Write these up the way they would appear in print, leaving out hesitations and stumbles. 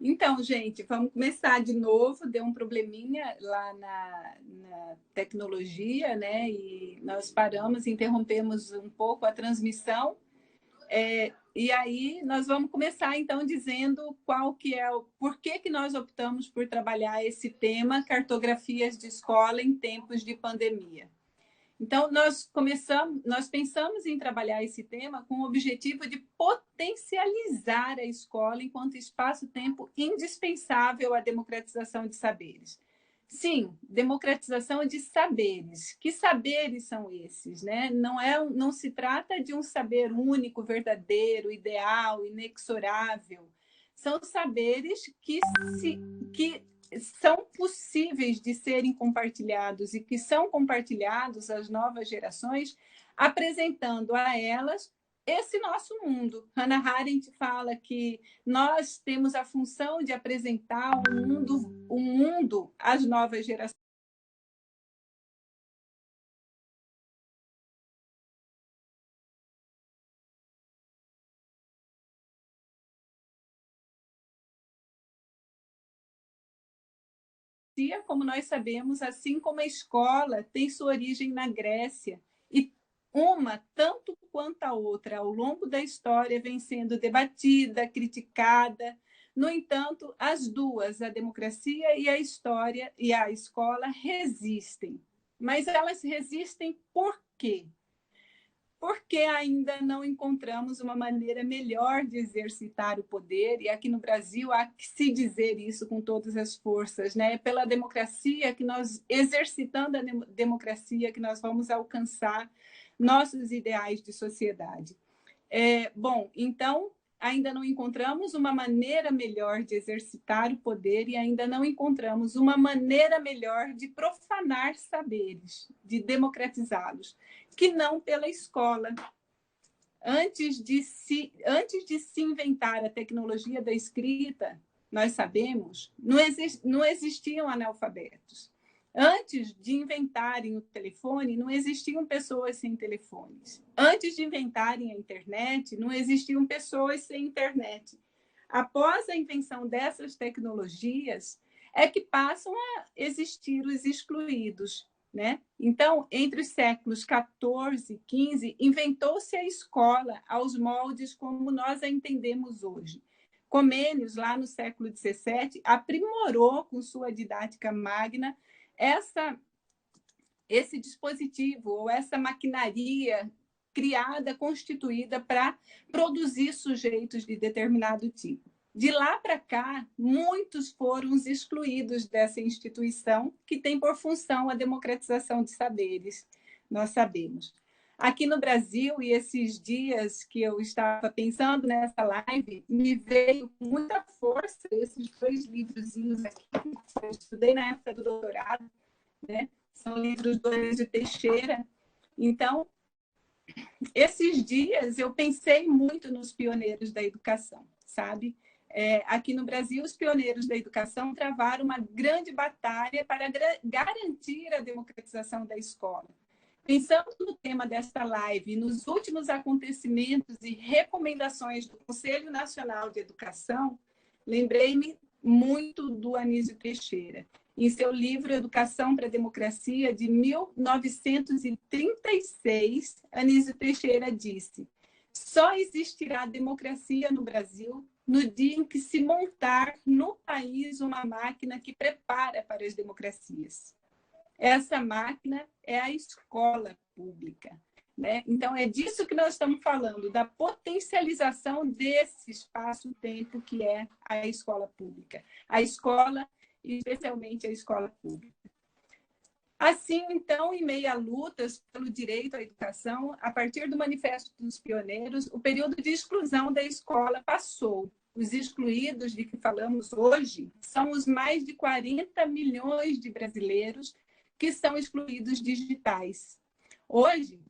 Então, gente, vamos começar de novo. Deu um probleminha lá na tecnologia, né? E nós paramos, interrompemos um pouco a transmissão. E aí nós vamos começar, então, dizendo qual que é por que nós optamos por trabalhar esse tema, cartografias de escola em tempos de pandemia. Então, nós pensamos em trabalhar esse tema com o objetivo de potencializar a escola enquanto espaço-tempo indispensável à democratização de saberes. Sim, democratização de saberes. Que saberes são esses, né? Não se trata de um saber único, verdadeiro, ideal, inexorável. São saberes que são possíveis de serem compartilhados e que são compartilhados às novas gerações, apresentando a elas esse nosso mundo. Hannah Arendt fala que nós temos a função de apresentar um mundo às novas gerações. Como nós sabemos, assim como a escola tem sua origem na Grécia, e uma, tanto quanto a outra, ao longo da história, vem sendo debatida, criticada. No entanto, as duas, a democracia e a história e a escola, resistem. Mas elas resistem por quê? Porque ainda não encontramos uma maneira melhor de exercitar o poder, e aqui no Brasil há que se dizer isso com todas as forças, né? Pela democracia que nós, exercitando a democracia, que nós vamos alcançar nossos ideais de sociedade. Bom, então, ainda não encontramos uma maneira melhor de exercitar o poder e ainda não encontramos uma maneira melhor de profanar saberes, de democratizá-los, que não pela escola. Antes de se inventar a tecnologia da escrita, nós sabemos, não existiam analfabetos. Antes de inventarem o telefone, não existiam pessoas sem telefones. Antes de inventarem a internet, não existiam pessoas sem internet. Após a invenção dessas tecnologias, é que passam a existir os excluídos, né? Então, entre os séculos XIV e XV, inventou-se a escola aos moldes como nós a entendemos hoje. Comênios, lá no século XVII, aprimorou com sua didática magna esse dispositivo ou essa maquinaria criada, constituída para produzir sujeitos de determinado tipo. De lá para cá, muitos foram os excluídos dessa instituição, que tem por função a democratização de saberes, nós sabemos. Aqui no Brasil, e esses dias que eu estava pensando nessa live, me veio com muita força esses dois livrozinhos aqui, que eu estudei na época do doutorado, né? São livros do Anísio Teixeira. Então, esses dias eu pensei muito nos pioneiros da educação, sabe? Aqui no Brasil, os pioneiros da educação travaram uma grande batalha para garantir a democratização da escola. Pensando no tema desta live, nos últimos acontecimentos e recomendações do Conselho Nacional de Educação, lembrei-me muito do Anísio Teixeira. Em seu livro Educação para a Democracia, de 1936, Anísio Teixeira disse: só existirá democracia no Brasil no dia em que se montar no país uma máquina que prepara para as democracias. Essa máquina é a escola pública, né? Então, é disso que nós estamos falando, da potencialização desse espaço-tempo que é a escola pública. A escola, especialmente a escola pública. Assim, então, em meio a lutas pelo direito à educação, a partir do Manifesto dos Pioneiros, o período de exclusão da escola passou. Os excluídos de que falamos hoje são os mais de 40 milhões de brasileiros que são excluídos digitais. Hoje,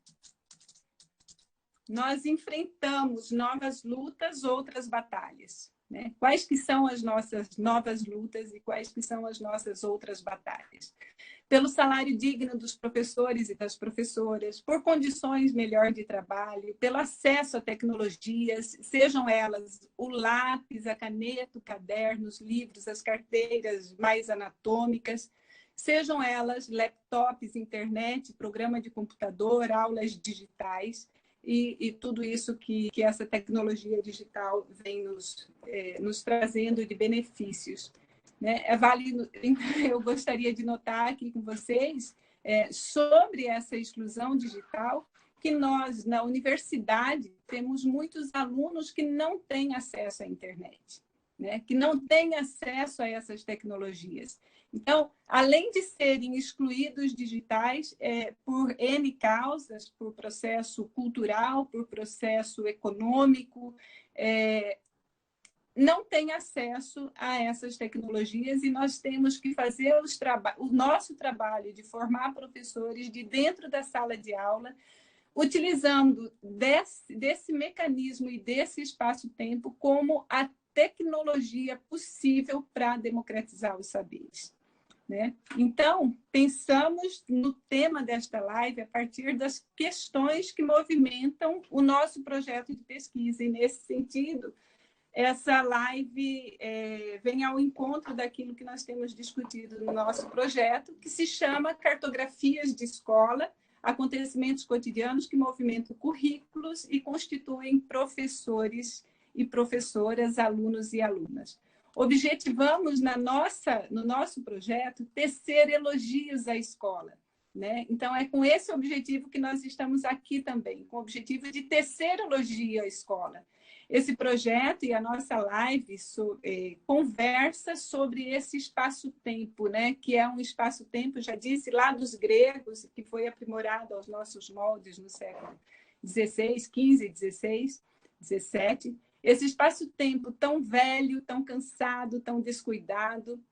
nós enfrentamos novas lutas, outras batalhas. né? Quais que são as nossas novas lutas e quais que são as nossas outras batalhas? Pelo salário digno dos professores e das professoras, por condições melhor de trabalho, pelo acesso a tecnologias, sejam elas o lápis, a caneta, o caderno, os livros, as carteiras mais anatômicas, sejam elas laptops, internet, programa de computador, aulas digitais e tudo isso que essa tecnologia digital vem nos trazendo de benefícios. Né? Eu gostaria de notar aqui com vocês sobre essa exclusão digital, que nós, na universidade, temos muitos alunos que não têm acesso à internet, né? Que não têm acesso a essas tecnologias. Então, além de serem excluídos digitais por N causas, por processo cultural, por processo econômico, não tem acesso a essas tecnologias e nós temos que fazer o nosso trabalho de formar professores de dentro da sala de aula, utilizando desse mecanismo e desse espaço-tempo como a tecnologia possível para democratizar os saberes. Né? Então, pensamos no tema desta live a partir das questões que movimentam o nosso projeto de pesquisa, e nesse sentido, essa live vem ao encontro daquilo que nós temos discutido no nosso projeto, que se chama Cartografias de Escola, acontecimentos cotidianos que movimentam currículos e constituem professores e professoras, alunos e alunas. Objetivamos no nosso projeto tecer elogios à escola. Né? Então, é com esse objetivo que nós estamos aqui também, com o objetivo de tecer elogio à escola. Esse projeto e a nossa live conversa sobre esse espaço-tempo, né? Que é um espaço-tempo, já disse, lá dos gregos, que foi aprimorado aos nossos moldes no século XVI, XV, XVI, XVII. Esse espaço-tempo tão velho, tão cansado, tão descuidado,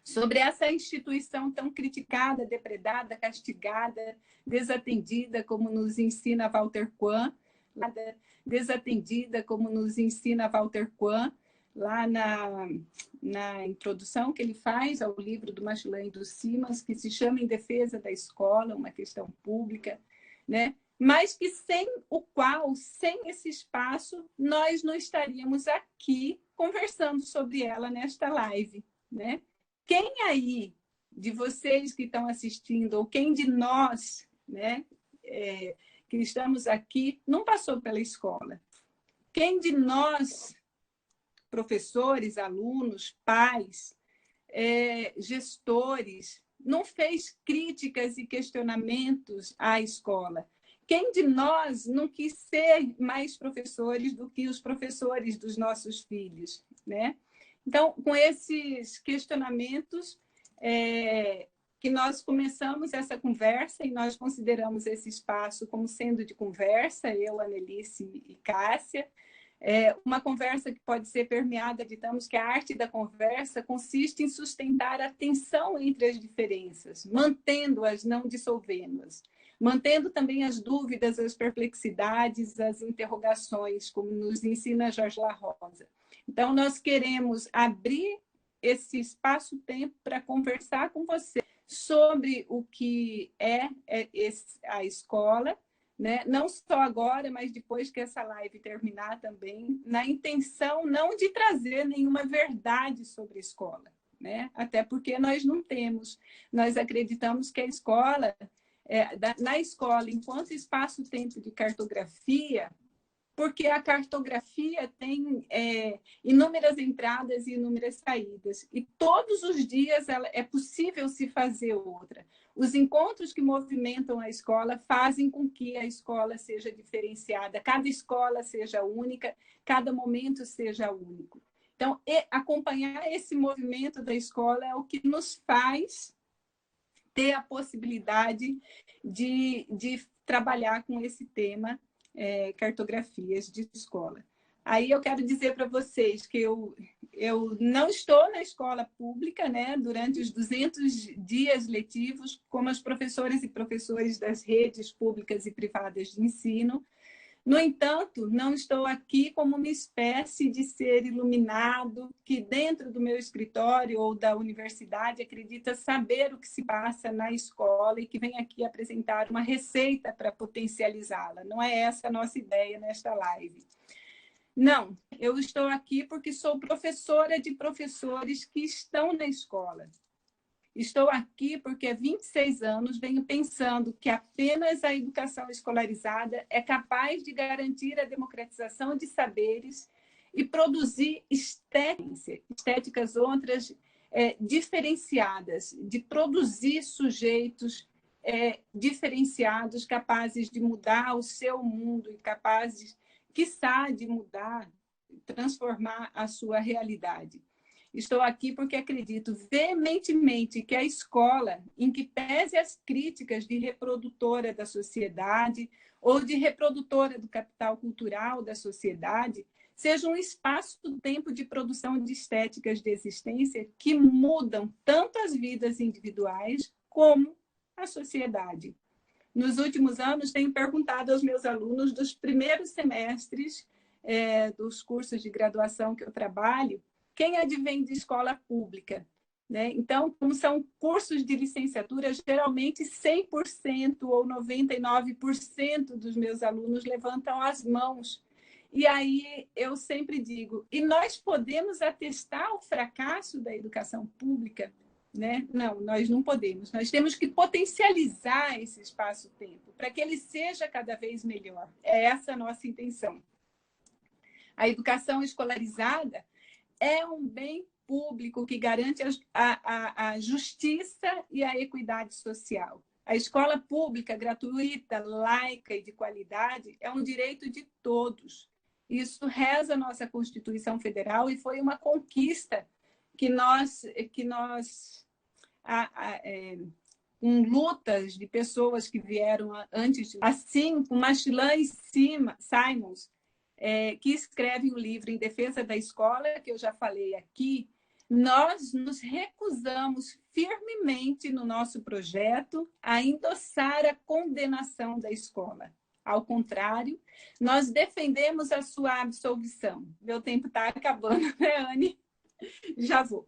sobre essa instituição tão criticada, depredada, castigada, desatendida, como nos ensina Walter Quann, desatendida, como nos ensina Walter Quann, lá na introdução que ele faz ao livro do Machulin e do Simons, que se chama Em Defesa da Escola, uma questão pública, né? Mas que sem esse espaço, nós não estaríamos aqui conversando sobre ela nesta live, né? Quem aí de vocês que estão assistindo, ou quem de nós, né, que estamos aqui, não passou pela escola? Quem de nós, professores, alunos, pais, gestores, não fez críticas e questionamentos à escola? Quem de nós não quis ser mais professores do que os professores dos nossos filhos, né? Então, com esses questionamentos, que nós começamos essa conversa e nós consideramos esse espaço como sendo de conversa, eu, Anelice e Cássia, uma conversa que pode ser permeada, digamos que a arte da conversa consiste em sustentar a tensão entre as diferenças, mantendo-as, não dissolvendo-as, mantendo também as dúvidas, as perplexidades, as interrogações, como nos ensina Jorge La Rosa. Então, nós queremos abrir esse espaço-tempo para conversar com você sobre o que é a escola, né? Não só agora, mas depois que essa live terminar também, na intenção não de trazer nenhuma verdade sobre a escola, né? Até porque nós não temos. Nós acreditamos que a escola, na escola, enquanto espaço-tempo de cartografia, porque a cartografia tem inúmeras entradas e inúmeras saídas, e todos os dias é possível se fazer outra. Os encontros que movimentam a escola fazem com que a escola seja diferenciada, cada escola seja única, cada momento seja único. Então, acompanhar esse movimento da escola é o que nos faz ter a possibilidade de trabalhar com esse tema, cartografias de escola. Aí eu quero dizer para vocês que eu não estou na escola pública, né, durante os 200 dias letivos, como as professoras e professores das redes públicas e privadas de ensino, No entanto, não estou aqui como uma espécie de ser iluminado que, dentro do meu escritório ou da universidade, acredita saber o que se passa na escola e que vem aqui apresentar uma receita para potencializá-la. Não é essa a nossa ideia nesta live. Não, eu estou aqui porque sou professora de professores que estão na escola. Estou aqui porque há 26 anos venho pensando que apenas a educação escolarizada é capaz de garantir a democratização de saberes e produzir estéticas outras diferenciadas, de produzir sujeitos diferenciados, capazes de mudar o seu mundo e capazes, quiçá, de mudar, transformar a sua realidade. Estou aqui porque acredito veementemente que a escola, em que pese as críticas de reprodutora da sociedade ou de reprodutora do capital cultural da sociedade, seja um espaço-tempo de produção de estéticas de existência que mudam tanto as vidas individuais como a sociedade. Nos últimos anos, tenho perguntado aos meus alunos dos primeiros semestres dos cursos de graduação que eu trabalho, quem advém de escola pública, né? Então, como são cursos de licenciatura, geralmente 100% ou 99% dos meus alunos levantam as mãos. E aí eu sempre digo, e nós podemos atestar o fracasso da educação pública? Né? Não, nós não podemos. Nós temos que potencializar esse espaço-tempo para que ele seja cada vez melhor. É essa a nossa intenção. A educação escolarizada é um bem público que garante a justiça e a equidade social. A escola pública, gratuita, laica e de qualidade é um direito de todos. Isso reza a nossa Constituição Federal e foi uma conquista que nós com lutas de pessoas que vieram antes, assim, com Machilan e Simons, que escreve um livro em defesa da escola, que eu já falei aqui, nós nos recusamos firmemente no nosso projeto a endossar a condenação da escola. Ao contrário, nós defendemos a sua absolvição. Meu tempo está acabando, né, Anne? Já vou.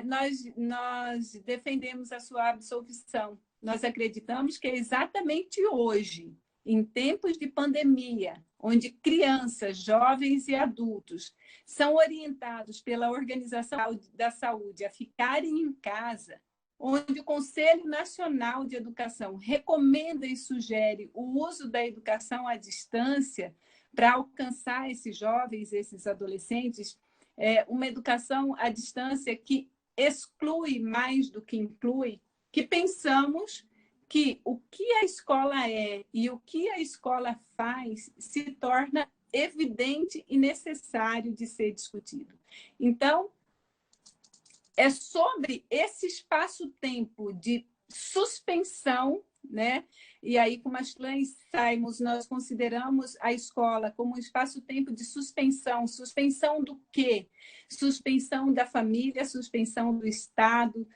Nós defendemos a sua absolvição. Nós acreditamos que é exatamente hoje, em tempos de pandemia, onde crianças, jovens e adultos são orientados pela Organização da Saúde a ficarem em casa, onde o Conselho Nacional de Educação recomenda e sugere o uso da educação à distância para alcançar esses jovens, esses adolescentes, uma educação à distância que exclui mais do que inclui, que pensamos que o que a escola é e o que a escola faz se torna evidente e necessário de ser discutido. Então, é sobre esse espaço-tempo de suspensão, né? E aí, com Machilan e Simons, nós consideramos a escola como um espaço-tempo de suspensão. Suspensão do quê? Suspensão da família, suspensão do Estado,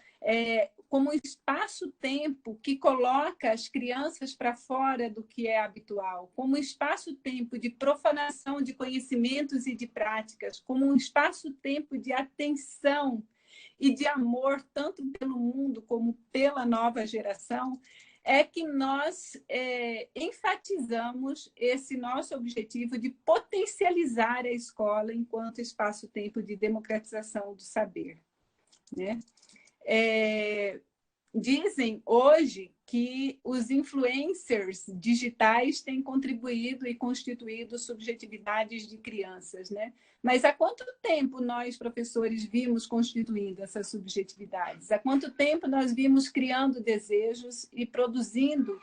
como um espaço-tempo que coloca as crianças para fora do que é habitual, como um espaço-tempo de profanação de conhecimentos e de práticas, como um espaço-tempo de atenção e de amor, tanto pelo mundo como pela nova geração, é que nós enfatizamos esse nosso objetivo de potencializar a escola enquanto espaço-tempo de democratização do saber. Né? Dizem hoje que os influencers digitais têm contribuído e constituído subjetividades de crianças, né? Mas há quanto tempo nós, professores, vimos constituindo essas subjetividades? Há quanto tempo nós vimos criando desejos e produzindo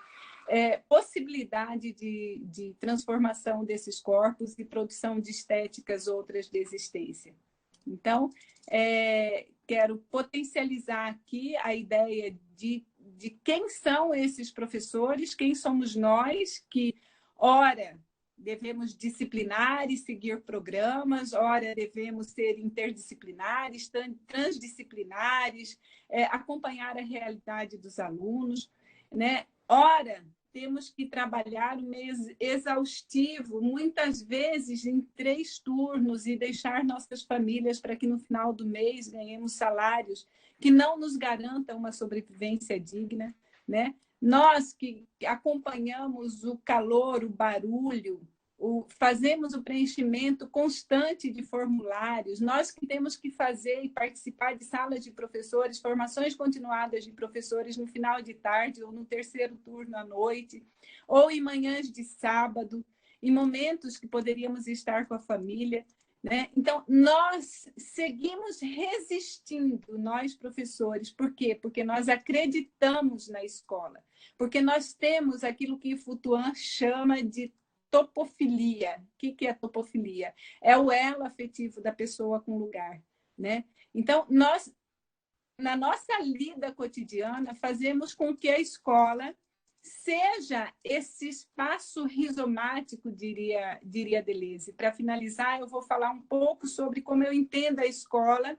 possibilidade de transformação desses corpos e produção de estéticas outras de existência? Então, quero potencializar aqui a ideia de quem são esses professores, quem somos nós que, ora, devemos disciplinar e seguir programas, ora, devemos ser interdisciplinares, transdisciplinares, acompanhar a realidade dos alunos, né? Ora, temos que trabalhar um mês exaustivo, muitas vezes em 3 turnos, e deixar nossas famílias para que no final do mês ganhemos salários que não nos garantam uma sobrevivência digna, né? Nós que acompanhamos o calor, o barulho, fazemos o preenchimento constante de formulários, nós que temos que fazer e participar de salas de professores, formações continuadas de professores no final de tarde ou no terceiro turno à noite, ou em manhãs de sábado, em momentos que poderíamos estar com a família, né? Então, nós seguimos resistindo, nós professores. Por quê? Porque nós acreditamos na escola, porque nós temos aquilo que Foutuan chama de topofilia. O que é topofilia? É o elo afetivo da pessoa com o lugar, né? Então, nós, na nossa lida cotidiana, fazemos com que a escola seja esse espaço rizomático, diria Deleuze. Para finalizar, eu vou falar um pouco sobre como eu entendo a escola,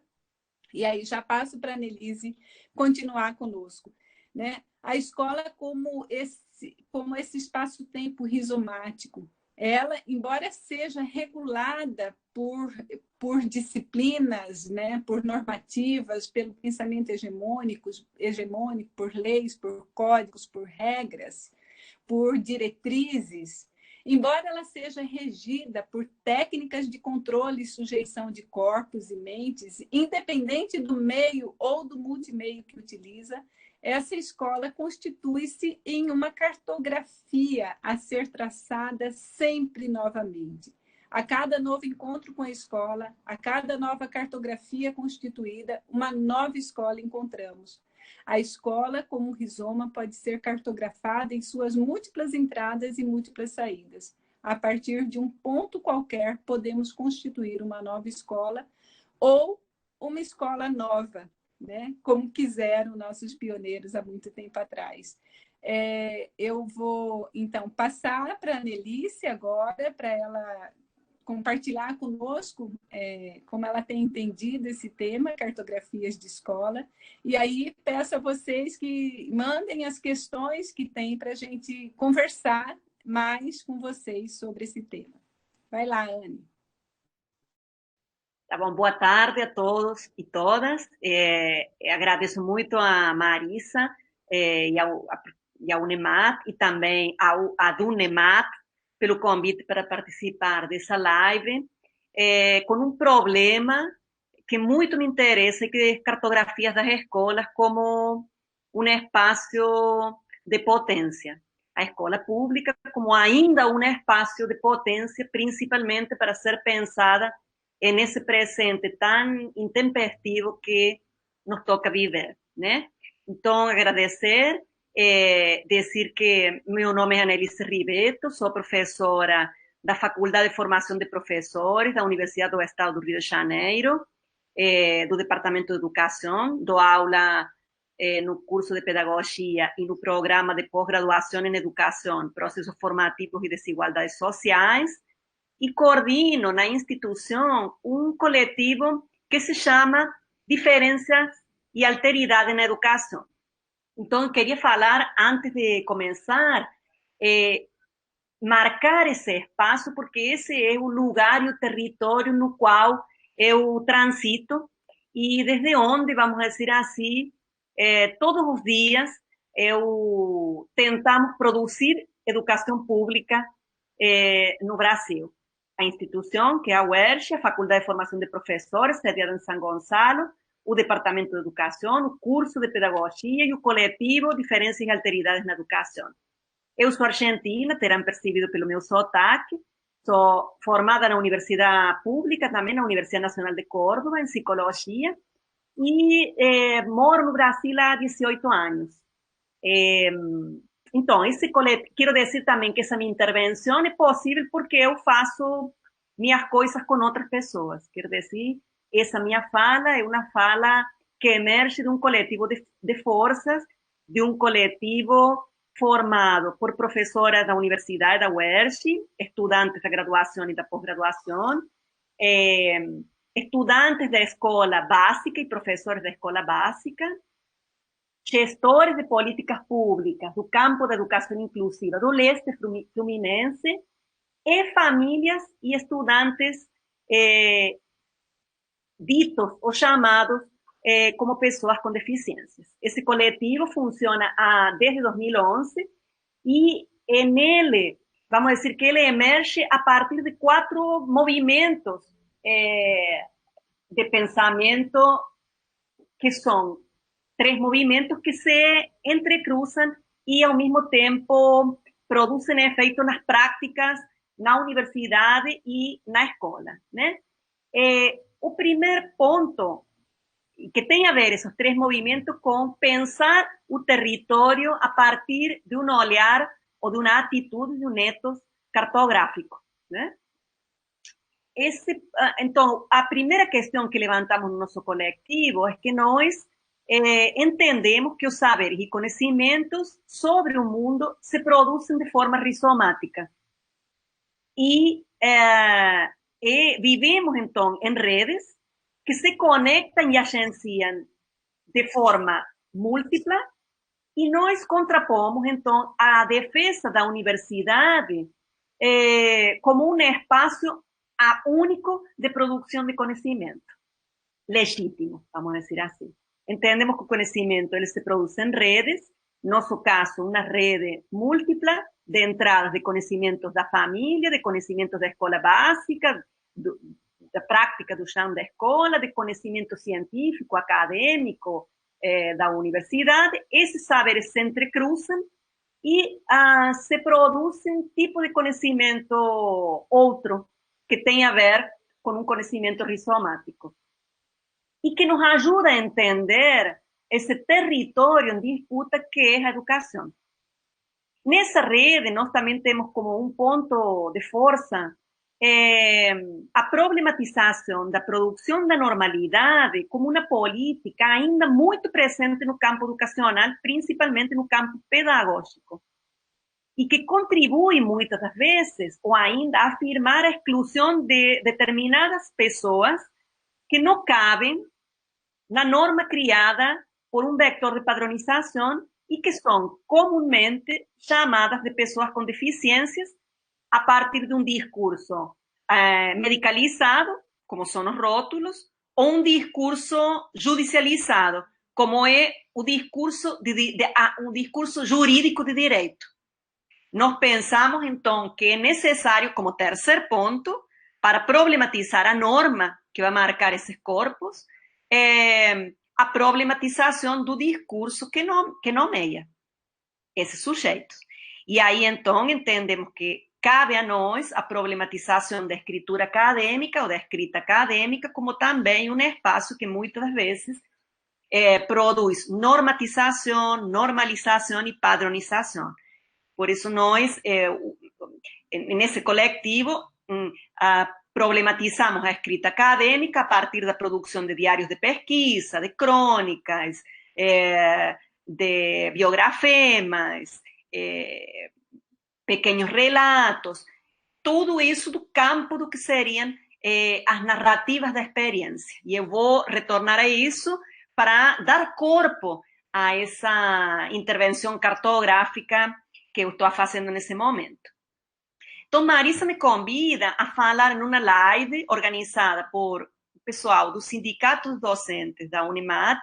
e aí já passo para a Annelise continuar conosco, né? A escola como esse espaço-tempo rizomático, ela, embora seja regulada por disciplinas, né, por normativas, pelo pensamento hegemônico, por leis, por códigos, por regras, por diretrizes, embora ela seja regida por técnicas de controle e sujeição de corpos e mentes, independente do meio ou do multimeio que utiliza, essa escola constitui-se em uma cartografia a ser traçada sempre novamente. A cada novo encontro com a escola, a cada nova cartografia constituída, uma nova escola encontramos. A escola, como rizoma, pode ser cartografada em suas múltiplas entradas e múltiplas saídas. A partir de um ponto qualquer, podemos constituir uma nova escola ou uma escola nova, né? Como quiseram nossos pioneiros há muito tempo atrás. Eu vou, então, passar para a Annelise agora, para ela compartilhar conosco como ela tem entendido esse tema, cartografias de escola. E aí peço a vocês que mandem as questões que tem para a gente conversar mais com vocês sobre esse tema. Vai lá, Anne. Tá bom, boa tarde a todos e todas. Agradeço muito a Marisa e ao UNEMAT e também à DUNEMAT pelo convite para participar dessa live, com um problema que muito me interessa, que é cartografias das escolas como um espaço de potência. A escola pública como ainda um espaço de potência, principalmente para ser pensada nesse presente tão intempestivo que nos toca viver, né? Então, agradecer, dizer que meu nome é Annelise Ribeto, sou professora da Faculdade de Formação de Professores da Universidade do Estado do Rio de Janeiro, do Departamento de Educação, dou aula no curso de Pedagogia e no programa de pós-graduação em Educação, Processos Formativos e Desigualdades Sociais, e coordino na instituição um coletivo que se chama Diferenças e Alteridade na Educação. Então, eu queria falar, antes de começar, marcar esse espaço, porque esse é o lugar e o território no qual eu transito e desde onde, vamos dizer assim, todos os dias eu tentamos produzir educação pública no Brasil. A instituição, que é a UERJ, a Faculdade de Formação de Professores, sediada em São Gonçalo, o Departamento de Educação, o curso de Pedagogia e o coletivo Diferenças e Alteridades na Educação. Eu sou argentina, terão percebido pelo meu sotaque, sou formada na Universidade Pública, também na Universidade Nacional de Córdoba, em Psicologia, e moro no Brasil há 18 anos. Então, quero dizer também que essa minha intervenção é possível porque eu faço minhas coisas com outras pessoas. Quero dizer, essa minha fala é uma fala que emerge de um coletivo de forças, de um coletivo formado por professoras da Universidade da UERJ, estudantes da graduação e da pós-graduação, estudantes da escola básica e professores da escola básica, gestores de políticas públicas do campo da educação inclusiva do leste fluminense e famílias e estudantes ditos ou chamados como pessoas com deficiências. Esse coletivo funciona desde 2011 e nele, vamos dizer que ele emerge a partir de 4 movimentos de pensamento que são 3 movimentos que se entrecruzam e, ao mesmo tempo, produzem efeito nas práticas, na universidade e na escola, né? O primeiro ponto que tem a ver esses 3 movimentos com pensar o território a partir de um olhar ou de uma atitude, de um ethos cartográfico, né? Então, a primeira questão que levantamos no nosso coletivo é que nós entendemos que os saberes e conhecimentos sobre o mundo se produzem de forma rizomática. E vivemos, então, em redes que se conectam e agenciam de forma múltipla e nós contrapomos, então, a defesa da universidade como um espaço único de produção de conhecimento, legítimo, vamos dizer assim. Entendemos que o conhecimento ele se produz em redes, no nosso caso, uma rede múltipla de entradas de conhecimentos da família, de conhecimentos da escola básica, da prática do chão da escola, de conhecimento científico, acadêmico da universidade. Esses saberes se entrecruzam e se produzem tipo de conhecimento outro, que tem a ver com um conhecimento rizomático. E que nos ajuda a entender esse território em disputa que é a educação. Nessa rede, nós também temos como um ponto de força a problematização da produção da normalidade como uma política ainda muito presente no campo educacional, principalmente no campo pedagógico, e que contribui muitas das vezes, ou ainda, a afirmar a exclusão de determinadas pessoas que não cabem na norma criada por um vector de padronização e que são comumente chamadas de pessoas com deficiências a partir de um discurso medicalizado, como são os rótulos, ou um discurso judicializado, como é o discurso, um discurso jurídico de direito. Nós pensamos, então, que é necessário, como terceiro ponto, para problematizar a norma que vai marcar esses corpos, a problematização do discurso que nomeia esses sujeitos. E aí, então, entendemos que cabe a nós a problematização da escritura acadêmica ou da escrita acadêmica, como também um espaço que muitas vezes produz normatização, normalização e padronização. Por isso, nós, nesse coletivo, problematizamos a escrita acadêmica a partir da produção de diários de pesquisa, de crônicas, de biografemas, pequenos relatos, tudo isso do campo do que seriam as narrativas da experiência. E eu vou retornar a isso para dar corpo a essa intervenção cartográfica que eu estou fazendo nesse momento. Então, Marisa me convida a falar em uma live organizada por o pessoal do Sindicato dos Docentes da Unimat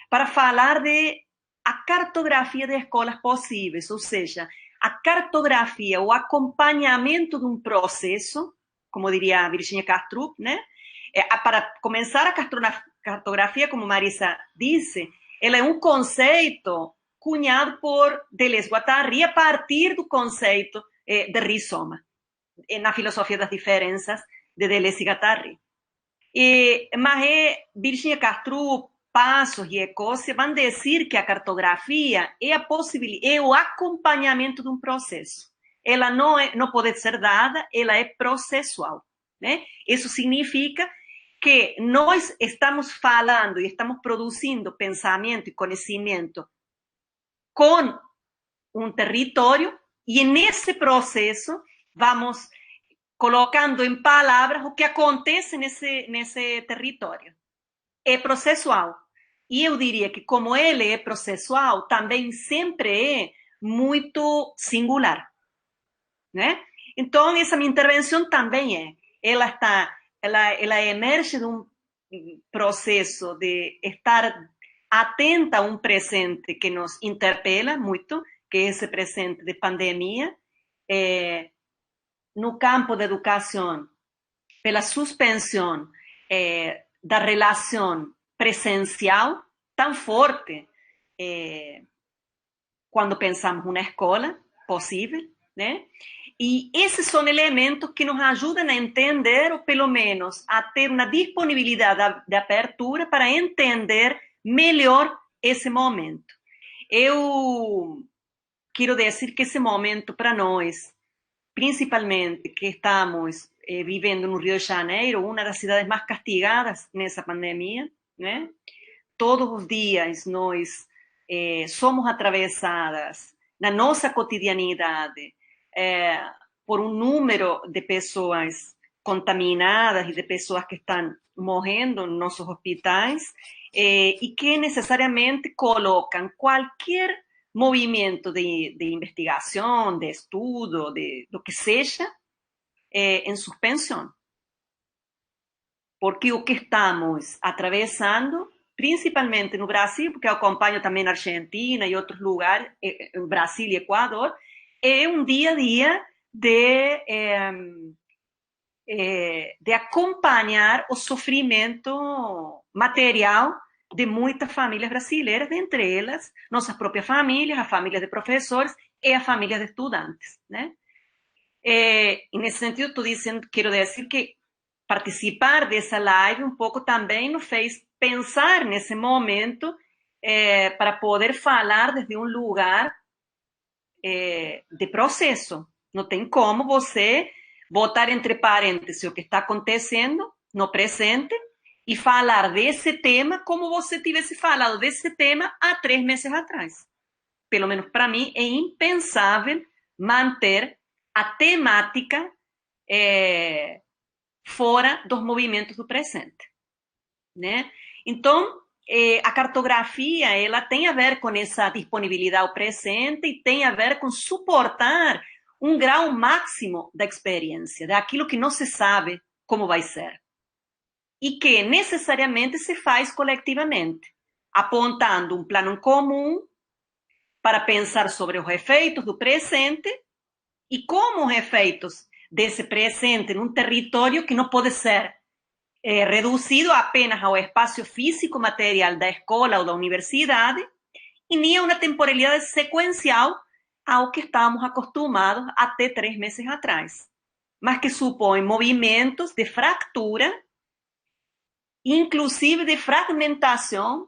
para falar de a cartografia de escolas possíveis, ou seja, a cartografia, o acompanhamento de um processo, como diria Virginia Kastrup, né? Para começar a cartografia, como Marisa disse, ela é um conceito cunhado por Deleuze-Guattari a partir do conceito de rizoma, na filosofia das diferenças de Deleuze e Guattari. Mas Virginia Kastrup, Passos e Ecócia vão dizer que a cartografia é o acompanhamento de um processo. Ela não pode ser dada, ela é processual, né? Isso significa que nós estamos falando e estamos produzindo pensamento e conhecimento com um território e nesse processo vamos colocando em palavras o que acontece nesse território. É processual. e eu diria que como ele é processual, também sempre é muito singular, né? Então, essa minha intervenção também ela emerge de um processo de estar atenta a um presente que nos interpela muito, que é esse presente de pandemia, no campo da educação, pela suspensão da relação presencial tão forte quando pensamos numa escola possível, né? E esses são elementos que nos ajudam a entender, ou pelo menos a ter uma disponibilidade de abertura para entender melhor esse momento. Eu quero dizer que esse momento para nós, principalmente que estamos vivendo no Rio de Janeiro, uma das cidades mais castigadas nessa pandemia, né? Todos os dias nós somos atravessadas na nossa cotidianidade por um número de pessoas contaminadas e de pessoas que estão morrendo nos nossos hospitais e que necessariamente colocam qualquer movimento de investigação, de estudo, de lo que seja, em suspensão. Porque o que estamos atravessando, principalmente no Brasil, porque eu acompanho também na Argentina e outros lugares, Brasil e Equador, é um dia a dia de acompanhar o sofrimento material de muitas famílias brasileiras, dentre elas nossas próprias famílias, as famílias de professores e as famílias de estudantes, né? E nesse sentido, quero dizer que participar dessa live um pouco também nos fez pensar nesse momento para poder falar desde um lugar de processo. Não tem como você botar entre parênteses o que está acontecendo no presente e falar desse tema como você tivesse falado desse tema há 3 meses atrás. Pelo menos para mim é impensável manter a temática fora dos movimentos do presente, né? Então, a cartografia, ela tem a ver com essa disponibilidade ao presente e tem a ver com suportar um grau máximo da experiência, daquilo que não se sabe como vai ser. E que necessariamente se faz coletivamente, apontando um plano comum para pensar sobre os efeitos do presente e como os efeitos desse presente num território que não pode ser reduzido apenas ao espaço físico material da escola ou da universidade e nem a uma temporalidade sequencial ao que estávamos acostumados até 3 meses atrás, mas que supõe movimentos de fractura, inclusive de fragmentação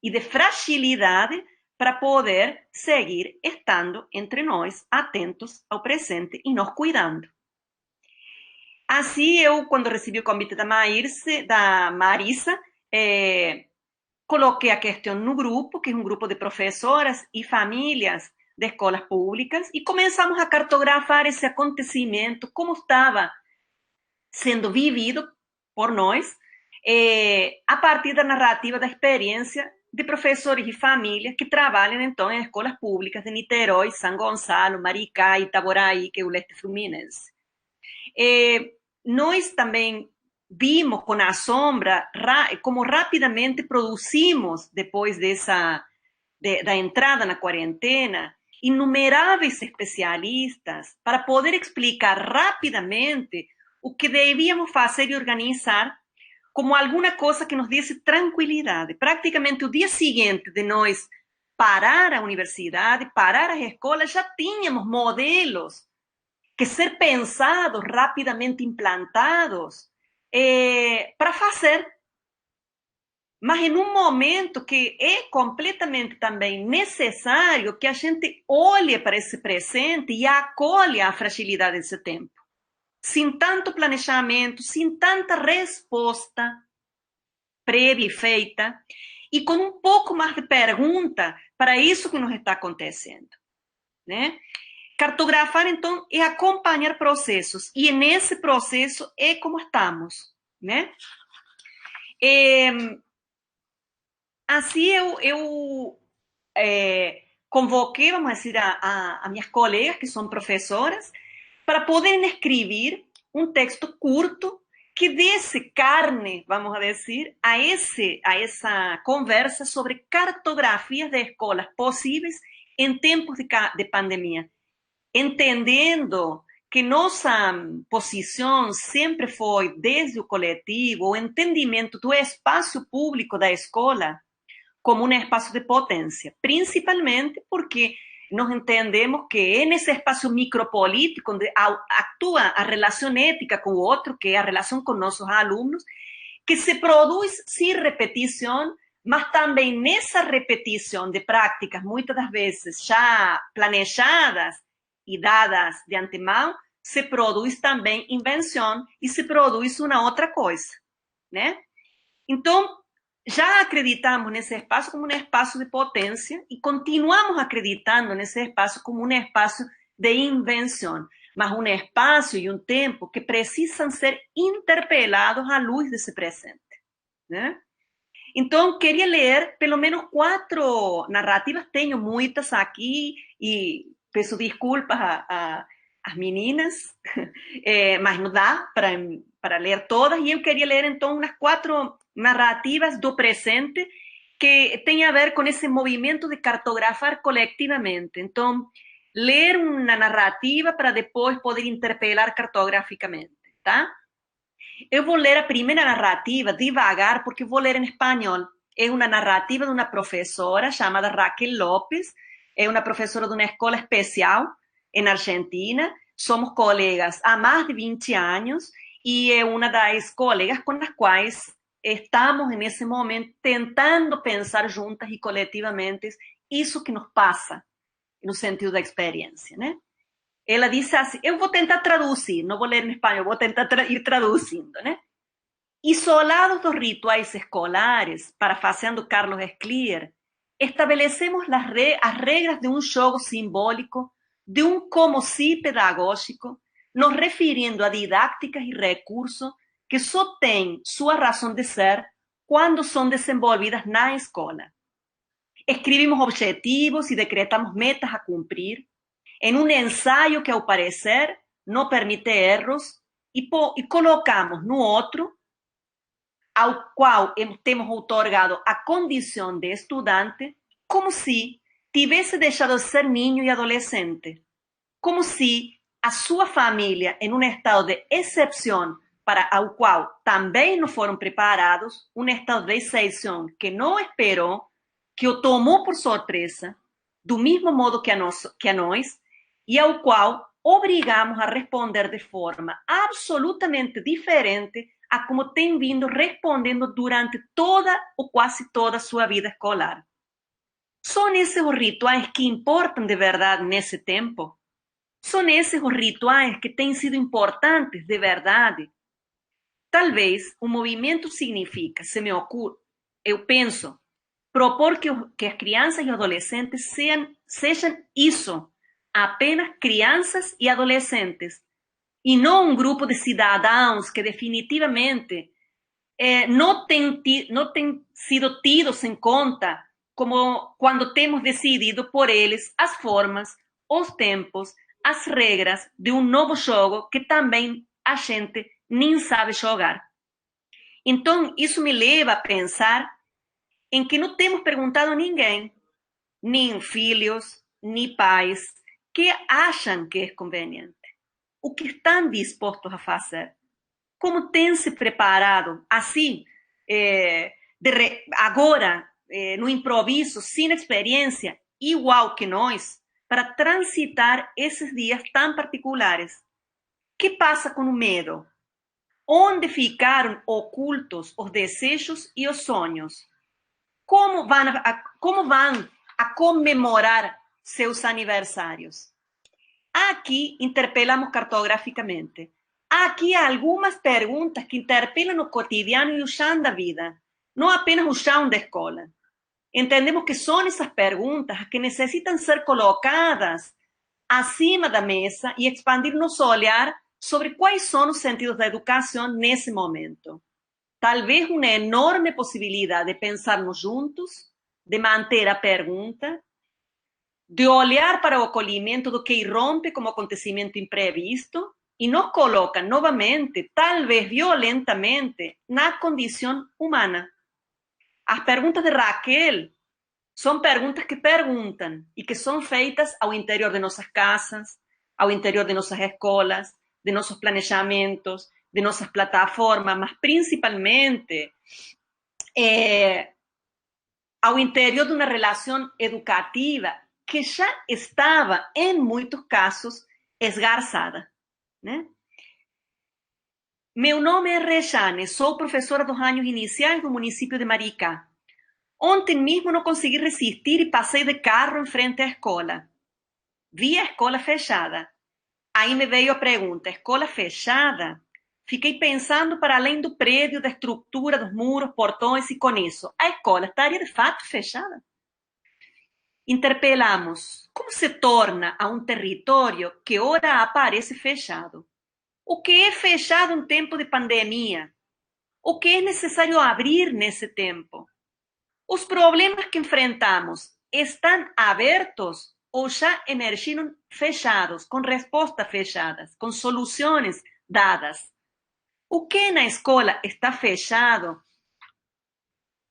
e de fragilidade para poder seguir estando entre nós, atentos ao presente e nos cuidando. Assim, eu, quando recebi o convite da Marisa, coloquei a questão no grupo, que é um grupo de professoras e famílias de escolas públicas, e começamos a cartografar esse acontecimento, como estava sendo vivido por nós, a partir da narrativa da experiência de professores e famílias que trabalham, então, em escolas públicas de Niterói, São Gonçalo, Maricá, Itaboraí, que é o leste fluminense. Nós também vimos com assombro como rapidamente produzimos, depois da entrada na quarentena, inumeráveis especialistas para poder explicar rapidamente o que devíamos fazer e organizar como alguma coisa que nos desse tranquilidade. Praticamente o dia seguinte de nós parar a universidade, parar as escolas, já tínhamos modelos que ser pensados, rapidamente implantados, para fazer. Mas em um momento que é completamente também necessário que a gente olhe para esse presente e acolha a fragilidade desse tempo. Sem tanto planejamento, sem tanta resposta prévia e feita, e com um pouco mais de pergunta para isso que nos está acontecendo, né? Cartografar, então, é acompanhar processos, e nesse processo é como estamos, né? assim eu convoquei, vamos dizer, a minhas colegas, que são professoras, para poderem escrever um texto curto que desse carne, vamos a decir, a essa conversa sobre cartografias de escolas possíveis em tempos de pandemia, entendendo que nossa posição sempre foi, desde o coletivo, o entendimento do espaço público da escola como um espaço de potência, principalmente porque nós entendemos que é nesse espaço micropolítico onde atua a relação ética com o outro, que é a relação com nossos alunos, que se produz sem repetição, mas também nessa repetição de práticas, muitas das vezes já planejadas e dadas de antemão, se produz também invenção e se produz uma outra coisa, né? Então, já acreditamos nesse espaço como um espaço de potência e continuamos acreditando nesse espaço como um espaço de invenção, mas um espaço e um tempo que precisam ser interpelados à luz desse presente, né? Então, queria ler pelo menos 4 narrativas, tenho muitas aqui e peço desculpas às meninas, mas não dá para ler todas, e eu queria ler então umas 4 narrativas do presente que tem a ver com esse movimento de cartografar coletivamente. Então, ler uma narrativa para depois poder interpelar cartograficamente, tá? Eu vou ler a primeira narrativa devagar, porque vou ler em espanhol. É uma narrativa de uma professora chamada Raquel López, é uma professora de uma escola especial em Argentina. Somos colegas há mais de 20 anos e é uma das colegas com as quais estamos, nesse momento, tentando pensar juntas e coletivamente isso que nos passa, no sentido da experiência, né? Ela disse assim, eu vou tentar traduzir, não vou ler em espanhol, vou tentar ir traduzindo, né? Isolados dos rituais escolares, parafraseando Carlos Esclier, estabelecemos as regras de um jogo simbólico, de um como si pedagógico, nos referindo a didácticas e recursos que só têm sua razão de ser quando são desenvolvidas na escola. Escrevimos objetivos e decretamos metas a cumprir, em um ensaio que, ao parecer, não permite erros, e colocamos no outro, ao qual temos otorgado a condição de estudante, como se tivesse deixado de ser niño e adolescente, como se a sua família, em um estado de exceção para o qual também não foram preparados, um estado de exceção que não esperou, que o tomou por surpresa, do mesmo modo que a nós, e ao qual obrigamos a responder de forma absolutamente diferente a como tem vindo respondendo durante toda ou quase toda a sua vida escolar. São esses os rituais que importam de verdade nesse tempo? São esses os rituais que têm sido importantes de verdade? Talvez o movimento significa, se me ocorre, eu penso, propor que as crianças e adolescentes sejam isso, apenas crianças e adolescentes, e não um grupo de cidadãos que definitivamente não têm sido tidos em conta como quando temos decidido por eles as formas, os tempos, as regras de um novo jogo que também a gente nem sabe jogar. Então, isso me leva a pensar em que não temos perguntado a ninguém, nem filhos, nem pais, que acham que é conveniente, o que estão dispostos a fazer, como têm se preparado, assim, agora, no improviso, sem experiência, igual que nós, para transitar esses dias tão particulares. O que passa com o medo? Onde ficaram ocultos os desejos e os sonhos? Como vão a comemorar seus aniversários? Aqui interpelamos cartograficamente. Aqui há algumas perguntas que interpelam o cotidiano e o chão da vida, não apenas o chão da escola. Entendemos que são essas perguntas que necessitam ser colocadas acima da mesa e expandir nosso olhar sobre quais são os sentidos da educação nesse momento. talvez uma enorme possibilidade de pensarmos juntos, de manter a pergunta, de olhar para o acolhimento do que irrompe como acontecimento imprevisto e nos coloca novamente, talvez violentamente, na condição humana. As perguntas de Raquel são perguntas que perguntam e que são feitas ao interior de nossas casas, ao interior de nossas escolas, de nossos planejamentos, de nossas plataformas, mas principalmente ao interior de uma relação educativa que já estava, em muitos casos, esgarçada, né? Meu nome é Rejane, sou professora dos anos iniciais do município de Maricá. Ontem mesmo não consegui resistir e passei de carro em frente à escola. Vi a escola fechada. Aí me veio a pergunta, escola fechada? Fiquei pensando para além do prédio, da estrutura, dos muros, portões e com isso, a escola estaria de fato fechada? Interpelamos como se torna a um território que ora aparece fechado. O que é fechado em tempo de pandemia? O que é necessário abrir nesse tempo? Os problemas que enfrentamos estão abertos ou já emergiram fechados, com respostas fechadas, com soluções dadas? O que na escola está fechado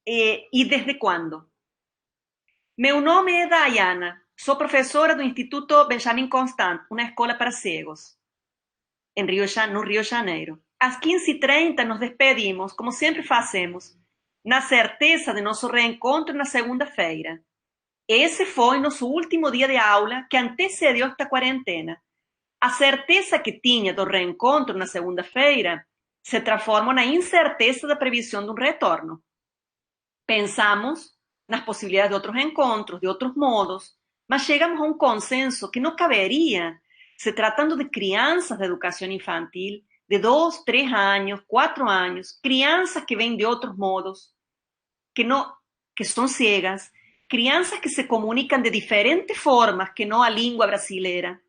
e desde quando? Meu nome é Dayana, sou professora do Instituto Benjamin Constant, uma escola para cegos, no Rio de Janeiro. Às 15h30 nos despedimos, como sempre fazemos, na certeza de nosso reencontro na segunda-feira. Esse foi nosso último dia de aula que antecedeu esta quarentena. A certeza que tinha do reencontro na segunda-feira se transforma na incerteza da previsão de um retorno. Pensamos nas possibilidades de outros encontros, de outros modos, mas chegamos a um consenso que não caberia, se tratando de crianças de educação infantil, de 2, 3 anos, 4 anos, crianças que vêm de outros modos, que são ciegas, crianças que se comunicam de diferentes formas que não a língua brasileira.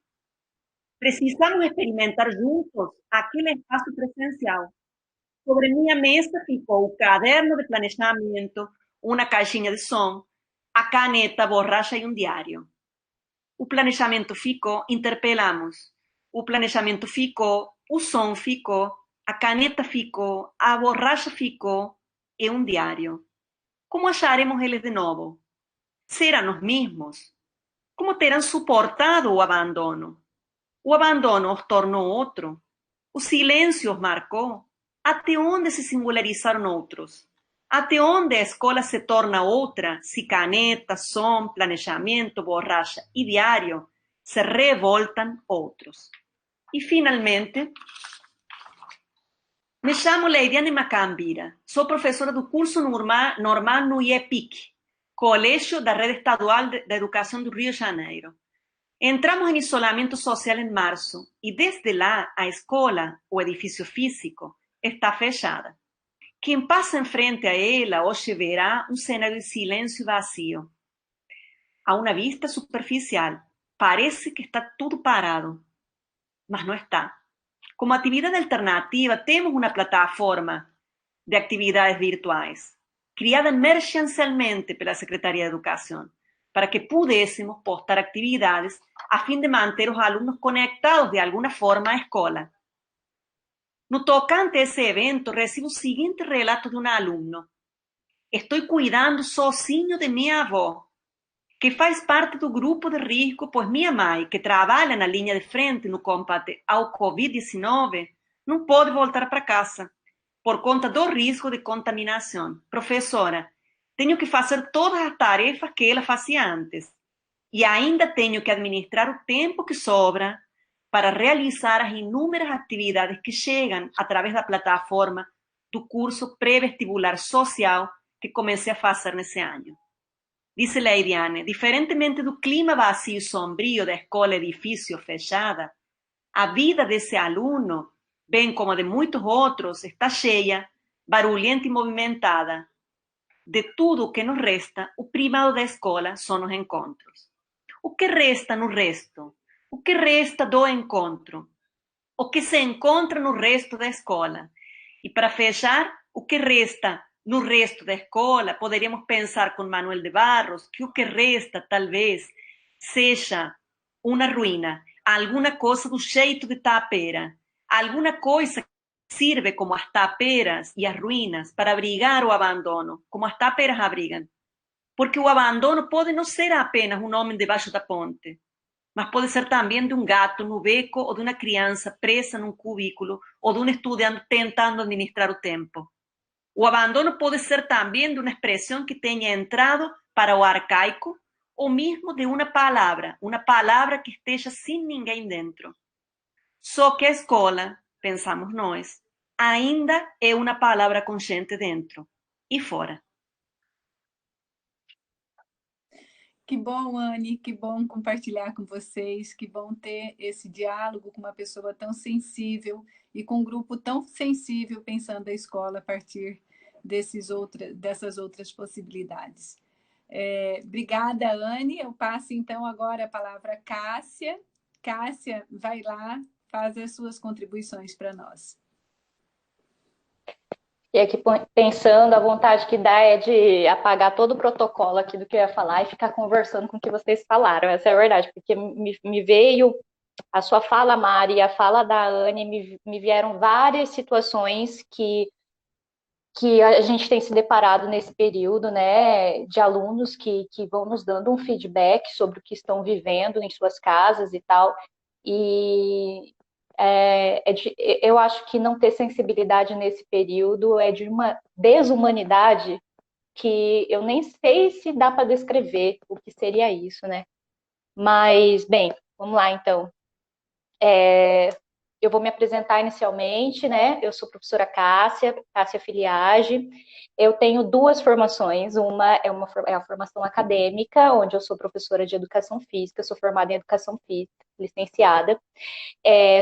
Precisamos experimentar juntos aquele espaço presencial. Sobre minha mesa ficou o caderno de planejamento, uma caixinha de som, a caneta, borracha e um diário. O planejamento ficou, interpelamos. O planejamento ficou, o som ficou, a caneta ficou, a borracha ficou e um diário. Como acharemos eles de novo? Serão os mesmos? Como terão suportado o abandono? O abandono os tornou outro? O silêncio os marcou? Até onde se singularizaram outros? Até onde a escola se torna outra se caneta, som, planejamento, borracha e diário se revoltam outros? E, finalmente, me chamo Leidiane Macambira, sou professora do curso normal no IEPIC, Colégio da Rede Estadual da Educação do Rio de Janeiro. Entramos em isolamento social em março e desde lá a escola, o edifício físico, está fechada. Quem passa em frente a ela hoje verá um cenário de silêncio vazio. A uma vista superficial, parece que está tudo parado, mas não está. Como atividade alternativa, temos uma plataforma de atividades virtuais, criada emergencialmente pela Secretaria de Educação, para que pudéssemos postar atividades a fim de manter os alunos conectados de alguma forma à escola. No tocante a esse evento, recibo o seguinte relato de um aluno. Estou cuidando sozinho de minha avó, que faz parte do grupo de risco, pois minha mãe, que trabalha na linha de frente no combate ao Covid-19, não pode voltar para casa, por conta do risco de contaminação. Professora, tenho que fazer todas as tarefas que ela fazia antes, e ainda tenho que administrar o tempo que sobra para realizar as inúmeras atividades que chegam através da plataforma do curso pré-vestibular social que comecei a fazer nesse ano. Disse Leidiane, diferentemente do clima vazio e sombrio da escola edifício fechada, a vida desse aluno, bem como a de muitos outros, está cheia, barulhenta e movimentada. De tudo o que nos resta, o primado da escola são os encontros. O que resta no resto? O que resta do encontro? O que se encontra no resto da escola? E para fechar, O que resta no resto da escola, poderíamos pensar com Manuel de Barros, que o que resta talvez seja uma ruína, alguma coisa do jeito de tapera, alguma coisa que sirve como as taperas e as ruínas para abrigar o abandono, como as taperas abrigam. Porque o abandono pode não ser apenas um homem debaixo da ponte, mas pode ser também de um gato no beco ou de uma criança presa num cubículo ou de um estudante tentando administrar o tempo. O abandono pode ser também de uma expressão que tenha entrado para o arcaico ou mesmo de uma palavra que esteja sem ninguém dentro. Só que a escola, pensamos nós, ainda é uma palavra com gente dentro e fora. Que bom, Anne, que bom compartilhar com vocês, que bom ter esse diálogo com uma pessoa tão sensível e com um grupo tão sensível pensando a escola a partir dessas outras possibilidades. Obrigada, Anne. Eu passo então agora a palavra à Cássia. Cássia, vai lá, faz as suas contribuições para nós. E aqui pensando, a vontade que dá é de apagar todo o protocolo aqui do que eu ia falar e ficar conversando com o que vocês falaram. Essa é a verdade, porque me veio a sua fala, Mari, e a fala da Anne, me vieram várias situações que a gente tem se deparado nesse período, né, de alunos que vão nos dando um feedback sobre o que estão vivendo em suas casas e tal. E eu acho que não ter sensibilidade nesse período é de uma desumanidade que eu nem sei se dá para descrever o que seria isso, né? Mas, bem, vamos lá então. Eu vou me apresentar inicialmente, né? Eu sou professora Cássia Filiage. Eu tenho duas formações. Uma é a formação acadêmica, onde eu sou professora de educação física, sou formada em educação física, licenciada.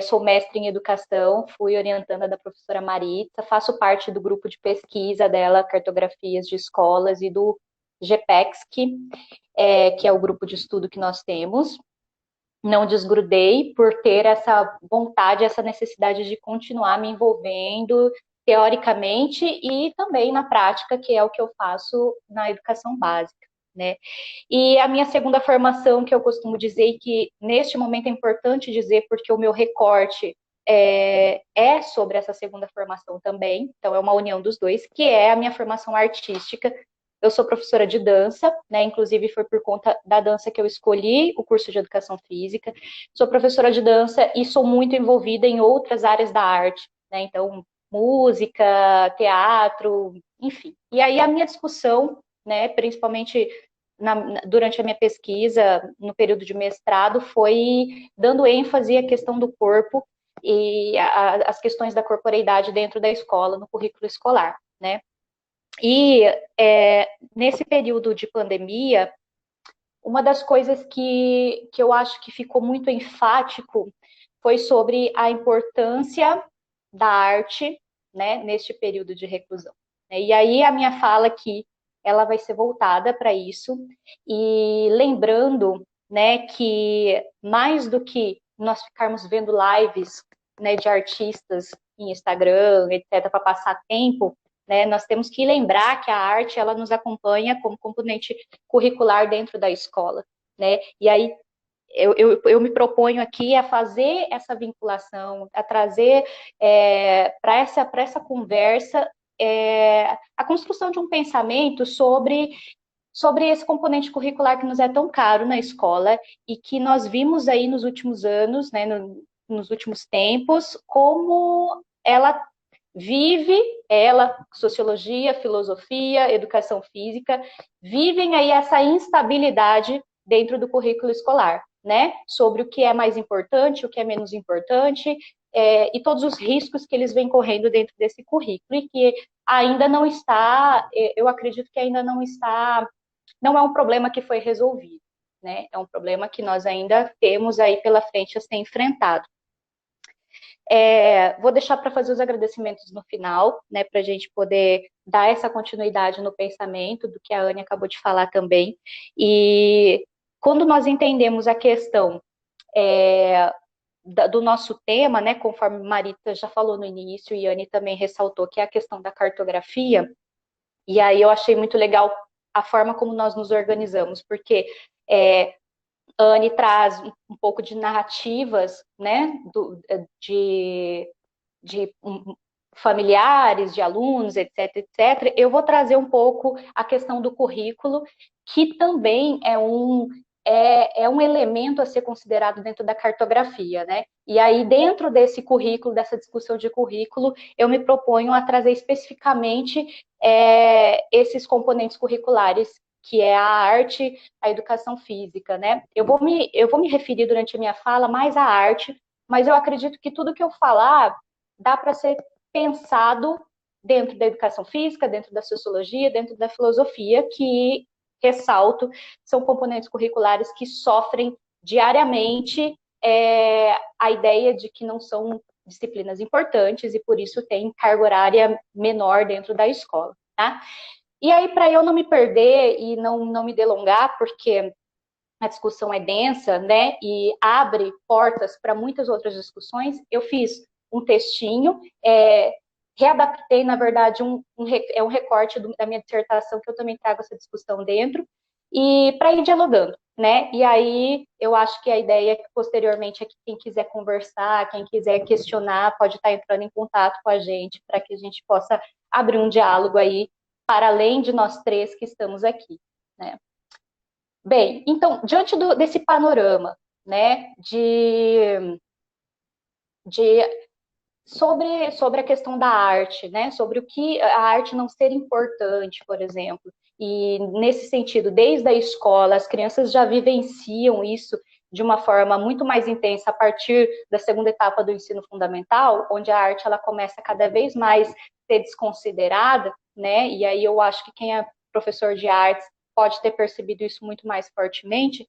Sou mestre em educação, fui orientanda da professora Maritza, faço parte do grupo de pesquisa dela, Cartografias de Escolas, e do GPEXC, que é o grupo de estudo que nós temos. Não desgrudei por ter essa vontade, essa necessidade de continuar me envolvendo teoricamente e também na prática, que é o que eu faço na educação básica, né? E a minha segunda formação, que eu costumo dizer, que neste momento é importante dizer, porque o meu recorte é sobre essa segunda formação também, então é uma união dos dois, que é a minha formação artística. Eu sou professora de dança, né? Inclusive foi por conta da dança que eu escolhi o curso de educação física. Sou professora de dança e sou muito envolvida em outras áreas da arte, né? Então, música, teatro, enfim. E aí a minha discussão, né, principalmente durante a minha pesquisa, no período de mestrado, foi dando ênfase à questão do corpo e as questões da corporeidade dentro da escola, no currículo escolar, né? E nesse período de pandemia, uma das coisas que eu acho que ficou muito enfático foi sobre a importância da arte, né, neste período de reclusão. E aí a minha fala aqui, ela vai ser voltada para isso, e lembrando, né, que mais do que nós ficarmos vendo lives, né, de artistas em Instagram, etc., para passar tempo, né, nós temos que lembrar que a arte, ela nos acompanha como componente curricular dentro da escola, né? E aí eu me proponho aqui a fazer essa vinculação, a trazer para essa conversa a construção de um pensamento sobre esse componente curricular que nos é tão caro na escola e que nós vimos aí nos últimos anos, né, nos últimos tempos, como sociologia, filosofia, educação física, vivem aí essa instabilidade dentro do currículo escolar, né? Sobre o que é mais importante, o que é menos importante, e todos os riscos que eles vêm correndo dentro desse currículo, e que ainda não está, eu acredito que ainda não está, não é um problema que foi resolvido, né? É um problema que nós ainda temos aí pela frente a ser enfrentado. Vou deixar para fazer os agradecimentos no final, né, para a gente poder dar essa continuidade no pensamento do que a Anne acabou de falar também. E quando nós entendemos a questão do nosso tema, né, conforme Marita já falou no início, e Anne também ressaltou, que é a questão da cartografia, e aí eu achei muito legal a forma como nós nos organizamos, porque Anne traz um pouco de narrativas, né, de familiares, de alunos, etc, etc. Eu vou trazer um pouco a questão do currículo, que também é um elemento a ser considerado dentro da cartografia, né? E aí, dentro desse currículo, dessa discussão de currículo, eu me proponho a trazer especificamente esses componentes curriculares, que é a arte, a educação física, né? Eu vou me referir durante a minha fala mais à arte, mas eu acredito que tudo que eu falar dá para ser pensado dentro da educação física, dentro da sociologia, dentro da filosofia, que, ressalto, são componentes curriculares que sofrem diariamente a ideia de que não são disciplinas importantes e, por isso, tem carga horária menor dentro da escola, tá? E aí, para eu não me perder e não me delongar, porque a discussão é densa, né, e abre portas para muitas outras discussões, eu fiz um textinho, readaptei, na verdade, um recorte da minha dissertação, que eu também trago essa discussão dentro, e para ir dialogando, né, e aí eu acho que a ideia é que, posteriormente, é que quem quiser conversar, quem quiser questionar, pode estar entrando em contato com a gente, para que a gente possa abrir um diálogo aí, para além de nós três que estamos aqui, né. Bem, então, diante desse panorama, né, sobre a questão da arte, né, sobre o que a arte não ser importante, por exemplo, e nesse sentido, desde a escola, as crianças já vivenciam isso de uma forma muito mais intensa a partir da segunda etapa do ensino fundamental, onde a arte ela começa cada vez mais a ser desconsiderada, né, e aí eu acho que quem é professor de artes pode ter percebido isso muito mais fortemente.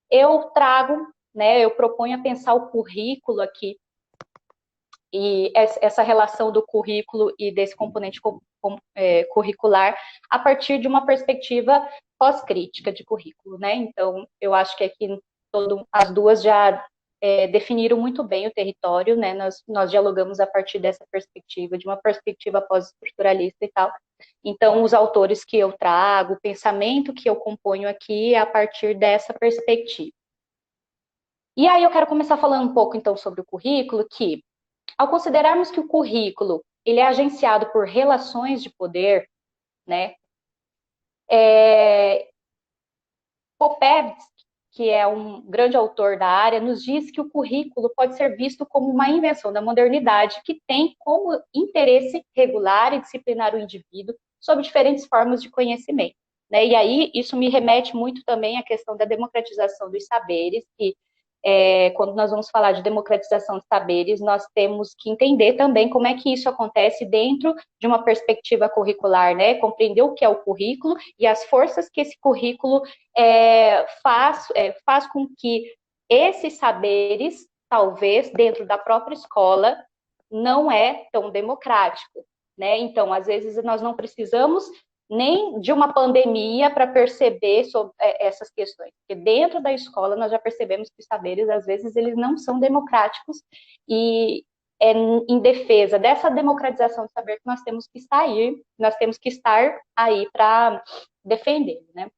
Eu trago, né, eu proponho a pensar o currículo aqui, e essa relação do currículo e desse componente curricular a partir de uma perspectiva pós-crítica de currículo, né? Então, eu acho que aqui as duas já definiram muito bem o território, né? Nós dialogamos a partir dessa perspectiva, de uma perspectiva pós-estruturalista e tal. Então, os autores que eu trago, o pensamento que eu componho aqui é a partir dessa perspectiva. E aí eu quero começar falando um pouco, então, sobre o currículo, que, ao considerarmos que o currículo ele é agenciado por relações de poder, né? Popper, que é um grande autor da área, nos diz que o currículo pode ser visto como uma invenção da modernidade que tem como interesse regular e disciplinar o indivíduo sob diferentes formas de conhecimento, né? E aí isso me remete muito também à questão da democratização dos saberes, que quando nós vamos falar de democratização de saberes, nós temos que entender também como é que isso acontece dentro de uma perspectiva curricular, né? Compreender o que é o currículo e as forças que esse currículo faz com que esses saberes, talvez, dentro da própria escola, não é tão democrático, né? Então, às vezes, nós não precisamos nem de uma pandemia para perceber sobre essas questões. Porque dentro da escola nós já percebemos que os saberes, às vezes, eles não são democráticos e é em defesa dessa democratização do saber que nós temos que estar aí para defender, né?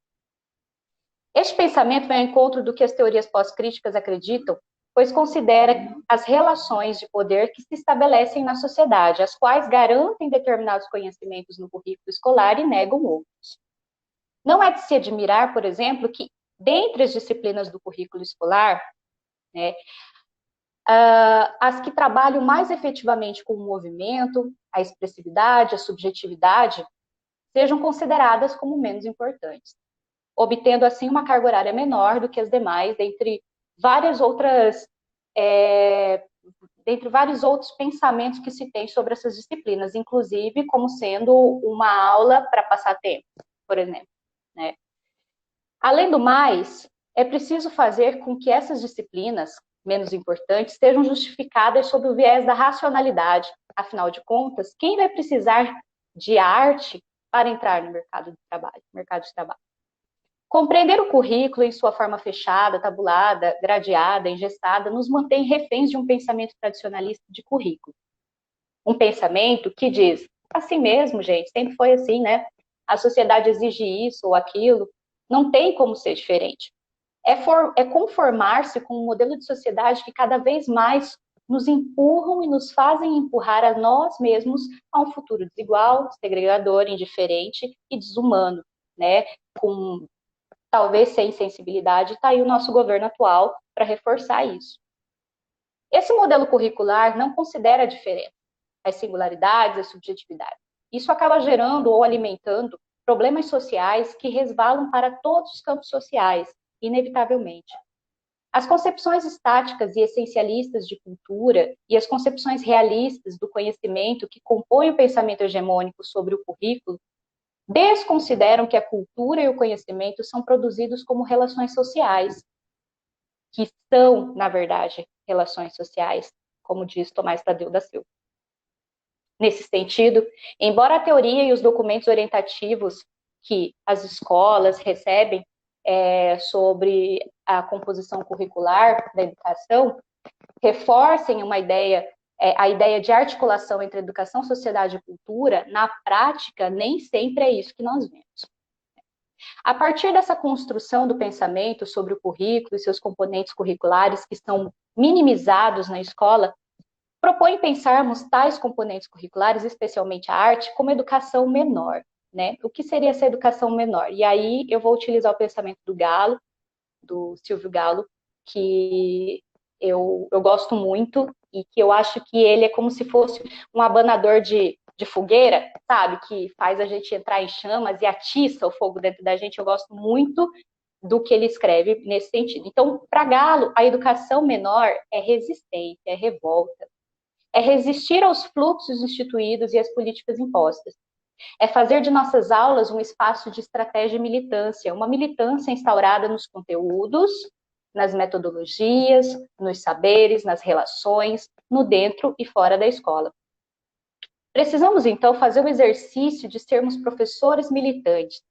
Este pensamento vai ao encontro do que as teorias pós-críticas acreditam, pois considera as relações de poder que se estabelecem na sociedade, as quais garantem determinados conhecimentos no currículo escolar e negam outros. Não é de se admirar, por exemplo, que, dentre as disciplinas do currículo escolar, né, as que trabalham mais efetivamente com o movimento, a expressividade, a subjetividade, sejam consideradas como menos importantes, obtendo assim uma carga horária menor do que as demais, dentre vários outros pensamentos que se tem sobre essas disciplinas, inclusive como sendo uma aula para passar tempo, por exemplo, né? Além do mais, é preciso fazer com que essas disciplinas menos importantes sejam justificadas sob o viés da racionalidade. Afinal de contas, quem vai precisar de arte para entrar no mercado de trabalho? Compreender o currículo em sua forma fechada, tabulada, gradeada, engessada, nos mantém reféns de um pensamento tradicionalista de currículo. Um pensamento que diz, assim mesmo, gente, sempre foi assim, né? A sociedade exige isso ou aquilo, não tem como ser diferente. É conformar-se com um modelo de sociedade que cada vez mais nos empurram e nos fazem empurrar a nós mesmos a um futuro desigual, segregador, indiferente e desumano, né? Com talvez sem sensibilidade, está aí o nosso governo atual para reforçar isso. Esse modelo curricular não considera a diferença, as singularidades, as subjetividades. Isso acaba gerando ou alimentando problemas sociais que resvalam para todos os campos sociais, inevitavelmente. As concepções estáticas e essencialistas de cultura e as concepções realistas do conhecimento que compõem o pensamento hegemônico sobre o currículo desconsideram que a cultura e o conhecimento são produzidos como relações sociais, que são, na verdade, relações sociais, como diz Tomás Tadeu da Silva. Nesse sentido, embora a teoria e os documentos orientativos que as escolas recebem sobre a composição curricular da educação reforcem a ideia de articulação entre educação, sociedade e cultura, na prática, nem sempre é isso que nós vemos. A partir dessa construção do pensamento sobre o currículo e seus componentes curriculares que são minimizados na escola, propõe pensarmos tais componentes curriculares, especialmente a arte, como educação menor, né? O que seria essa educação menor? E aí eu vou utilizar o pensamento do Galo, do Silvio Galo, que eu gosto muito e que eu acho que ele é como se fosse um abanador de fogueira, sabe? Que faz a gente entrar em chamas e atiça o fogo dentro da gente. Eu gosto muito do que ele escreve nesse sentido. Então, para Galo, a educação menor é resistência, é revolta, é resistir aos fluxos instituídos e às políticas impostas. É fazer de nossas aulas um espaço de estratégia e militância, uma militância instaurada nos conteúdos, nas metodologias, nos saberes, nas relações, no dentro e fora da escola. Precisamos, então, fazer o exercício de sermos professores militantes.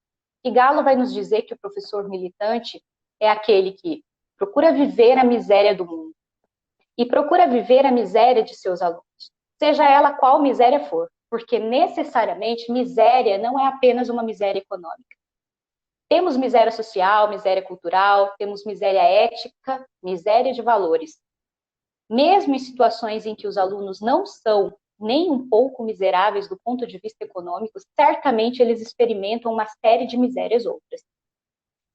E Galo vai nos dizer que o professor militante é aquele que procura viver a miséria do mundo e procura viver a miséria de seus alunos, seja ela qual miséria for, porque necessariamente miséria não é apenas uma miséria econômica. Temos miséria social, miséria cultural, temos miséria ética, miséria de valores. Mesmo em situações em que os alunos não são nem um pouco miseráveis do ponto de vista econômico, certamente eles experimentam uma série de misérias outras.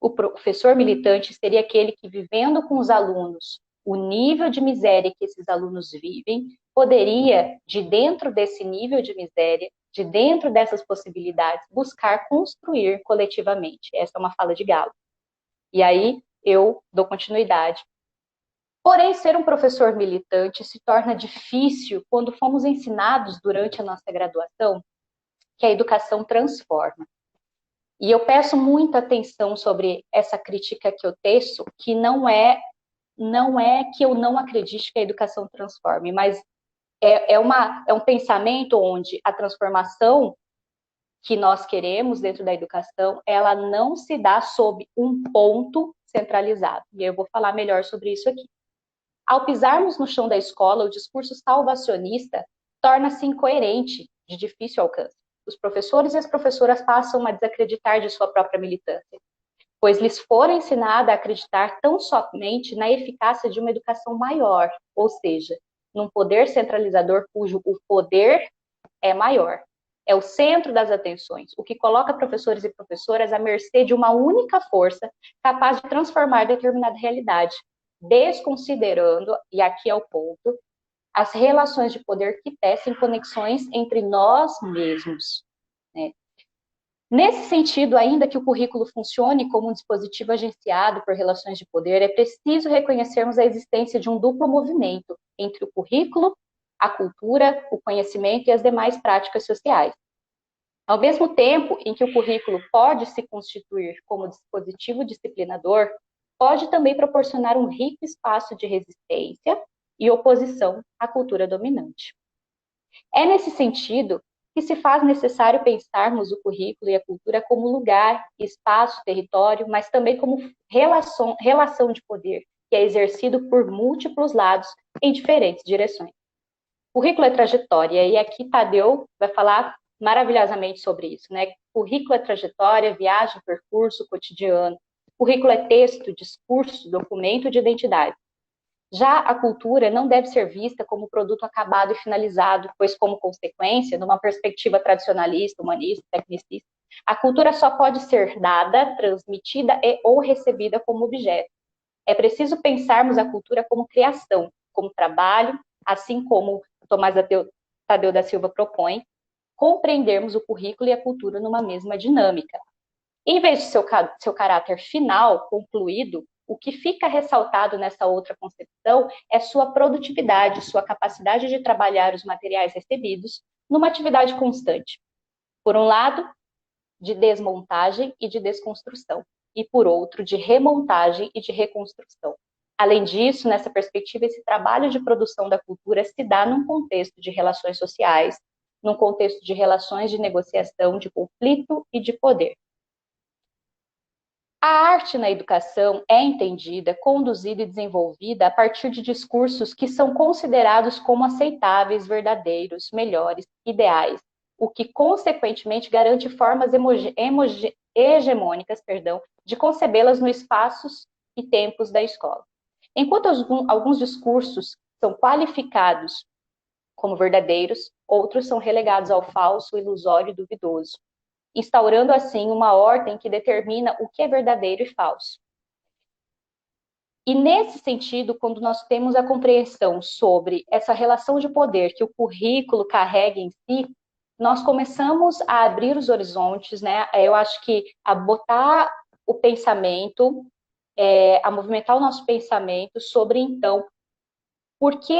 O professor militante seria aquele que, vivendo com os alunos o nível de miséria que esses alunos vivem, poderia, de dentro desse nível de miséria, de dentro dessas possibilidades, buscar construir coletivamente. Essa é uma fala de Galo. E aí eu dou continuidade. Porém, ser um professor militante se torna difícil quando fomos ensinados durante a nossa graduação que a educação transforma. E eu peço muita atenção sobre essa crítica que eu teço, que não é que eu não acredite que a educação transforme, mas é um pensamento onde a transformação que nós queremos dentro da educação, ela não se dá sob um ponto centralizado. E eu vou falar melhor sobre isso aqui. Ao pisarmos no chão da escola, o discurso salvacionista torna-se incoerente, de difícil alcance. Os professores e as professoras passam a desacreditar de sua própria militância, pois lhes fora ensinada a acreditar tão somente na eficácia de uma educação maior, ou seja, num poder centralizador cujo o poder é maior. É o centro das atenções, o que coloca professores e professoras à mercê de uma única força capaz de transformar determinada realidade, desconsiderando, e aqui é o ponto, as relações de poder que tecem conexões entre nós mesmos, né? Nesse sentido, ainda que o currículo funcione como um dispositivo agenciado por relações de poder, é preciso reconhecermos a existência de um duplo movimento entre o currículo, a cultura, o conhecimento e as demais práticas sociais. Ao mesmo tempo em que o currículo pode se constituir como dispositivo disciplinador, pode também proporcionar um rico espaço de resistência e oposição à cultura dominante. É nesse sentido que se faz necessário pensarmos o currículo e a cultura como lugar, espaço, território, mas também como relação de poder, que é exercido por múltiplos lados em diferentes direções. Currículo é trajetória, e aqui Tadeu vai falar maravilhosamente sobre isso, né? Currículo é trajetória, viagem, percurso, cotidiano. Currículo é texto, discurso, documento de identidade. Já a cultura não deve ser vista como produto acabado e finalizado, pois, como consequência, numa perspectiva tradicionalista, humanista, tecnicista, a cultura só pode ser dada, transmitida e ou recebida como objeto. É preciso pensarmos a cultura como criação, como trabalho, assim como Tomás Tadeu da Silva propõe, compreendermos o currículo e a cultura numa mesma dinâmica. Em vez de seu caráter final, concluído, o que fica ressaltado nessa outra concepção é sua produtividade, sua capacidade de trabalhar os materiais recebidos numa atividade constante. Por um lado, de desmontagem e de desconstrução, e por outro, de remontagem e de reconstrução. Além disso, nessa perspectiva, esse trabalho de produção da cultura se dá num contexto de relações sociais, num contexto de relações de negociação, de conflito e de poder. A arte na educação é entendida, conduzida e desenvolvida a partir de discursos que são considerados como aceitáveis, verdadeiros, melhores, ideais, o que consequentemente garante formas hegemônicas, de concebê-las nos espaços e tempos da escola. Enquanto alguns discursos são qualificados como verdadeiros, outros são relegados ao falso, ilusório e duvidoso, instaurando assim uma ordem que determina o que é verdadeiro e falso. E nesse sentido, quando nós temos a compreensão sobre essa relação de poder que o currículo carrega em si, nós começamos a abrir os horizontes, né? Eu acho que a botar o pensamento, a movimentar o nosso pensamento sobre, então, por que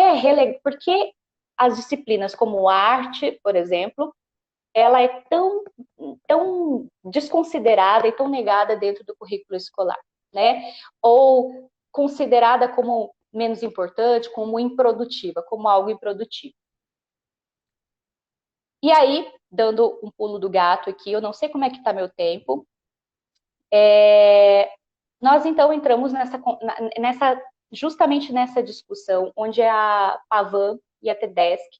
as disciplinas como arte, por exemplo, ela é tão desconsiderada e tão negada dentro do currículo escolar, né? Ou considerada como menos importante, como improdutiva, como algo improdutivo. E aí, dando um pulo do gato aqui, eu não sei como é que está meu tempo, nós então entramos justamente nessa discussão, onde a Pavan e a TEDESC,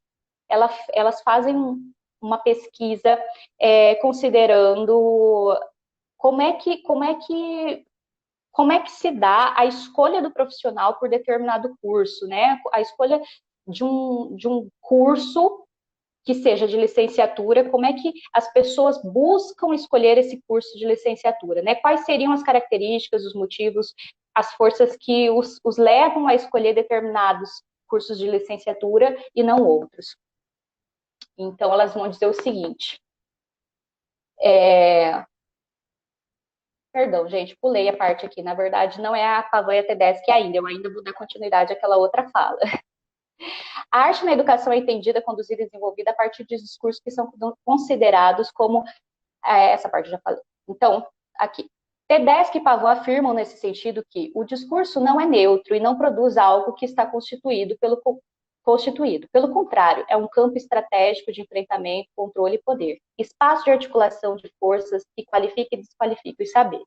elas fazem uma pesquisa considerando como é que se dá a escolha do profissional por determinado curso, né? A escolha de um curso que seja de licenciatura, como é que as pessoas buscam escolher esse curso de licenciatura, né? Quais seriam as características, os motivos, as forças que os levam a escolher determinados cursos de licenciatura e não outros. Então, elas vão dizer o seguinte. Perdão, gente, pulei a parte aqui. Na verdade, não é a Pavan e a TEDESC ainda. Eu ainda vou dar continuidade àquela outra fala. A arte na educação é entendida, conduzida e desenvolvida a partir de discursos que são considerados como... essa parte eu já falei. Então, aqui. TEDESC e Pavan afirmam nesse sentido que o discurso não é neutro e não produz algo que está constituído. Pelo contrário, é um campo estratégico de enfrentamento, controle e poder, espaço de articulação de forças que qualifica e desqualifica os saberes.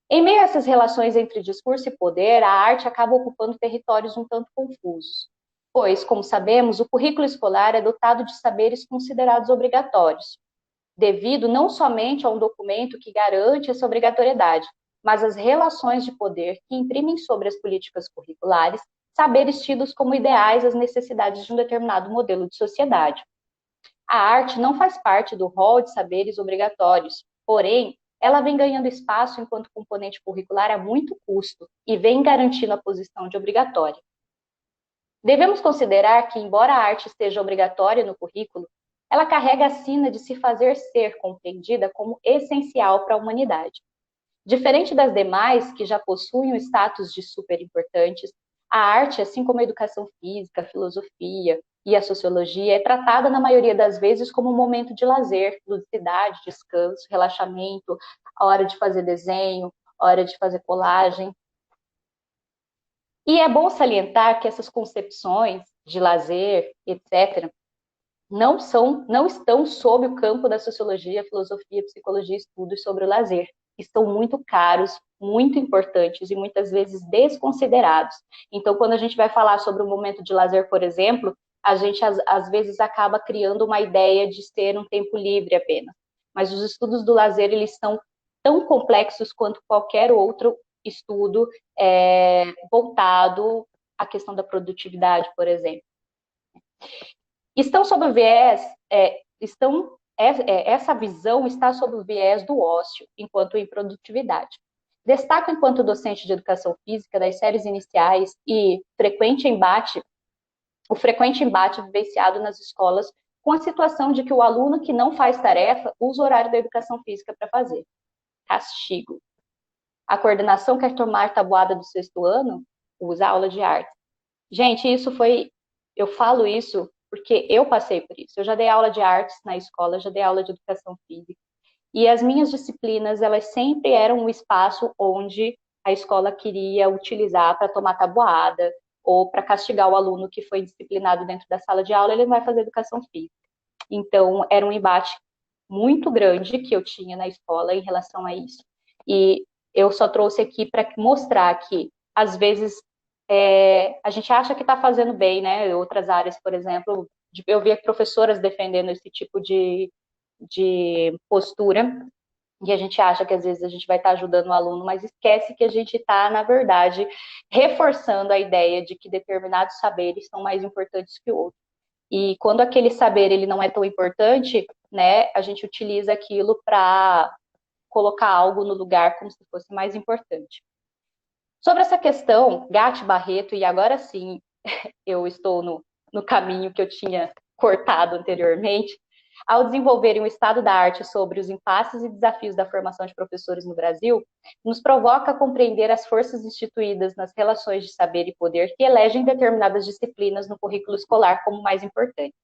Em meio a essas relações entre discurso e poder, a arte acaba ocupando territórios um tanto confusos, pois, como sabemos, o currículo escolar é dotado de saberes considerados obrigatórios, devido não somente a um documento que garante essa obrigatoriedade, mas às relações de poder que imprimem sobre as políticas curriculares saberes tidos como ideais às necessidades de um determinado modelo de sociedade. A arte não faz parte do rol de saberes obrigatórios, porém, ela vem ganhando espaço enquanto componente curricular a muito custo e vem garantindo a posição de obrigatória. Devemos considerar que, embora a arte esteja obrigatória no currículo, ela carrega a sina de se fazer ser compreendida como essencial para a humanidade. Diferente das demais, que já possuem o status de superimportantes, a arte, assim como a educação física, a filosofia e a sociologia, é tratada na maioria das vezes como um momento de lazer, ludicidade, descanso, relaxamento, a hora de fazer desenho, a hora de fazer colagem. E é bom salientar que essas concepções de lazer, etc., não estão sob o campo da sociologia, filosofia, psicologia e estudos sobre o lazer, que são muito caros, muito importantes e muitas vezes desconsiderados. Então, quando a gente vai falar sobre o momento de lazer, por exemplo, a gente às vezes acaba criando uma ideia de ser um tempo livre apenas. Mas os estudos do lazer, eles são tão complexos quanto qualquer outro estudo voltado à questão da produtividade, por exemplo. Estão sob o viés, essa visão está sob o viés do ócio, enquanto improdutividade. Destaco enquanto docente de educação física das séries iniciais e o frequente embate vivenciado nas escolas com a situação de que o aluno que não faz tarefa usa o horário da educação física para fazer. Castigo. A coordenação quer tomar tabuada do 6º ano, usa aula de arte. Gente, eu falo isso porque eu passei por isso. Eu já dei aula de artes na escola, já dei aula de educação física. E as minhas disciplinas, elas sempre eram o espaço onde a escola queria utilizar para tomar tabuada ou para castigar o aluno que foi disciplinado dentro da sala de aula, ele não vai fazer educação física. Então, era um embate muito grande que eu tinha na escola em relação a isso. E eu só trouxe aqui para mostrar que, às vezes, a gente acha que está fazendo bem, né? Em outras áreas, por exemplo, eu via professoras defendendo esse tipo de postura, e a gente acha que às vezes a gente vai estar ajudando o aluno, mas esquece que a gente está, na verdade, reforçando a ideia de que determinados saberes são mais importantes que outros. E quando aquele saber ele não é tão importante, né, a gente utiliza aquilo para colocar algo no lugar como se fosse mais importante. Sobre essa questão, Gatti Barreto, e agora sim eu estou no caminho que eu tinha cortado anteriormente, ao desenvolverem o estado da arte sobre os impasses e desafios da formação de professores no Brasil, nos provoca a compreender as forças instituídas nas relações de saber e poder que elegem determinadas disciplinas no currículo escolar como mais importantes.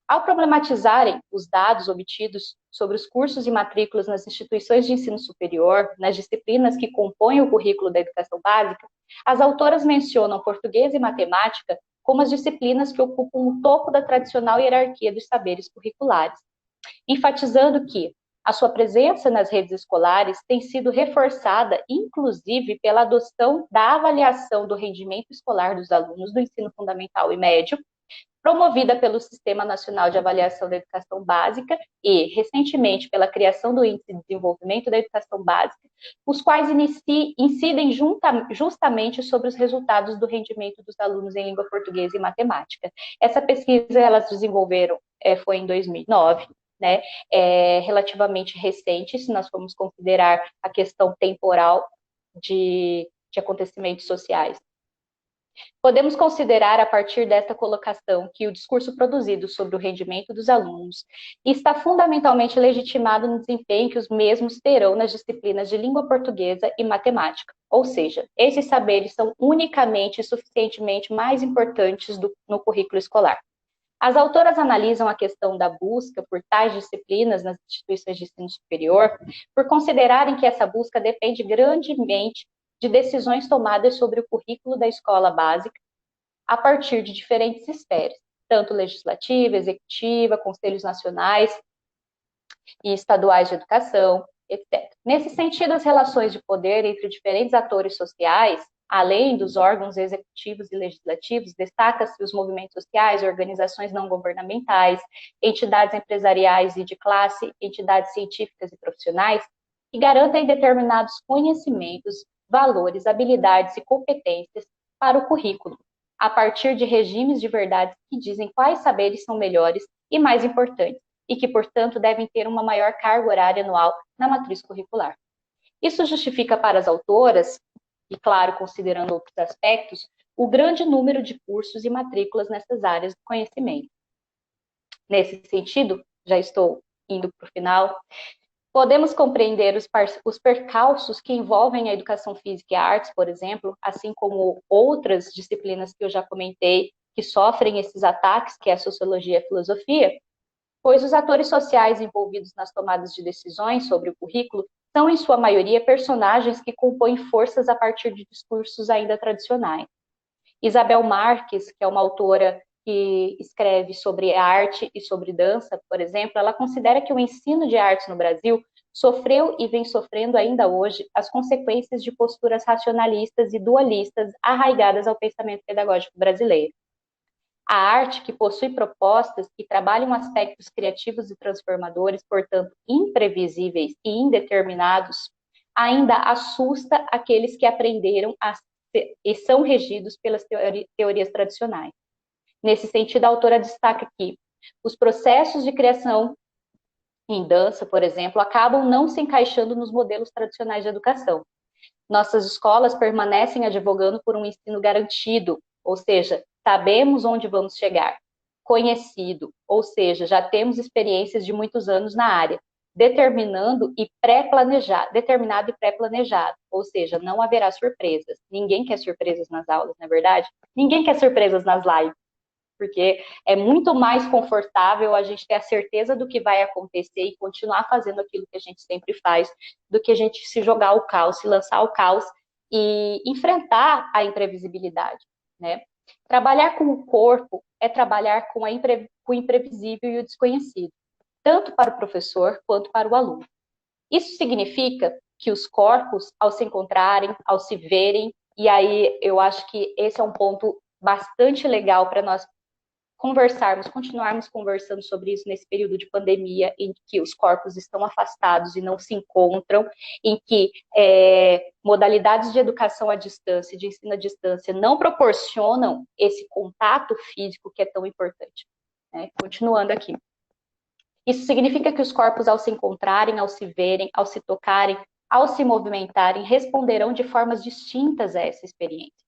Ao problematizarem os dados obtidos sobre os cursos e matrículas nas instituições de ensino superior, nas disciplinas que compõem o currículo da educação básica, as autoras mencionam português e matemática como as disciplinas que ocupam o topo da tradicional hierarquia dos saberes curriculares, enfatizando que a sua presença nas redes escolares tem sido reforçada, inclusive, pela adoção da avaliação do rendimento escolar dos alunos do ensino fundamental e médio, promovida pelo Sistema Nacional de Avaliação da Educação Básica e, recentemente, pela criação do Índice de Desenvolvimento da Educação Básica, os quais incidem justamente sobre os resultados do rendimento dos alunos em língua portuguesa e matemática. Essa pesquisa elas desenvolveram, foi em 2009, né, relativamente recente, se nós formos considerar a questão temporal de acontecimentos sociais. Podemos considerar, a partir desta colocação, que o discurso produzido sobre o rendimento dos alunos está fundamentalmente legitimado no desempenho que os mesmos terão nas disciplinas de língua portuguesa e matemática. Ou seja, esses saberes são unicamente e suficientemente mais importantes no currículo escolar. As autoras analisam a questão da busca por tais disciplinas nas instituições de ensino superior, por considerarem que essa busca depende grandemente de decisões tomadas sobre o currículo da escola básica a partir de diferentes esferas, tanto legislativa, executiva, conselhos nacionais e estaduais de educação, etc. Nesse sentido, as relações de poder entre diferentes atores sociais, além dos órgãos executivos e legislativos, destaca-se os movimentos sociais, organizações não governamentais, entidades empresariais e de classe, entidades científicas e profissionais, que garantem determinados conhecimentos, valores, habilidades e competências para o currículo, a partir de regimes de verdades que dizem quais saberes são melhores e mais importantes, e que, portanto, devem ter uma maior carga horária anual na matriz curricular. Isso justifica para as autoras, e claro, considerando outros aspectos, o grande número de cursos e matrículas nessas áreas do conhecimento. Nesse sentido, já estou indo para o final, podemos compreender os percalços que envolvem a educação física e artes, por exemplo, assim como outras disciplinas que eu já comentei, que sofrem esses ataques, que é a sociologia e a filosofia, pois os atores sociais envolvidos nas tomadas de decisões sobre o currículo são, em sua maioria, personagens que compõem forças a partir de discursos ainda tradicionais. Isabel Marques, que é uma autora que escreve sobre arte e sobre dança, por exemplo, ela considera que o ensino de artes no Brasil sofreu e vem sofrendo ainda hoje as consequências de posturas racionalistas e dualistas arraigadas ao pensamento pedagógico brasileiro. A arte, que possui propostas que trabalham aspectos criativos e transformadores, portanto imprevisíveis e indeterminados, ainda assusta aqueles que aprenderam e são regidos pelas teorias tradicionais. Nesse sentido, a autora destaca que os processos de criação em dança, por exemplo, acabam não se encaixando nos modelos tradicionais de educação. Nossas escolas permanecem advogando por um ensino garantido, ou seja, sabemos onde vamos chegar. Conhecido, ou seja, já temos experiências de muitos anos na área. Determinado e pré-planejado, ou seja, não haverá surpresas. Ninguém quer surpresas nas aulas, não é verdade? Ninguém quer surpresas nas lives, porque é muito mais confortável a gente ter a certeza do que vai acontecer e continuar fazendo aquilo que a gente sempre faz, do que a gente se jogar ao caos, se lançar ao caos e enfrentar a imprevisibilidade, né? Trabalhar com o corpo é trabalhar com o imprevisível e o desconhecido, tanto para o professor quanto para o aluno. Isso significa que os corpos, ao se encontrarem, ao se verem, e aí eu acho que esse é um ponto bastante legal para nós conversarmos, continuarmos conversando sobre isso nesse período de pandemia, em que os corpos estão afastados e não se encontram, em que modalidades de educação à distância, de ensino à distância, não proporcionam esse contato físico que é tão importante. Né? Continuando aqui. Isso significa que os corpos, ao se encontrarem, ao se verem, ao se tocarem, ao se movimentarem, responderão de formas distintas a essa experiência.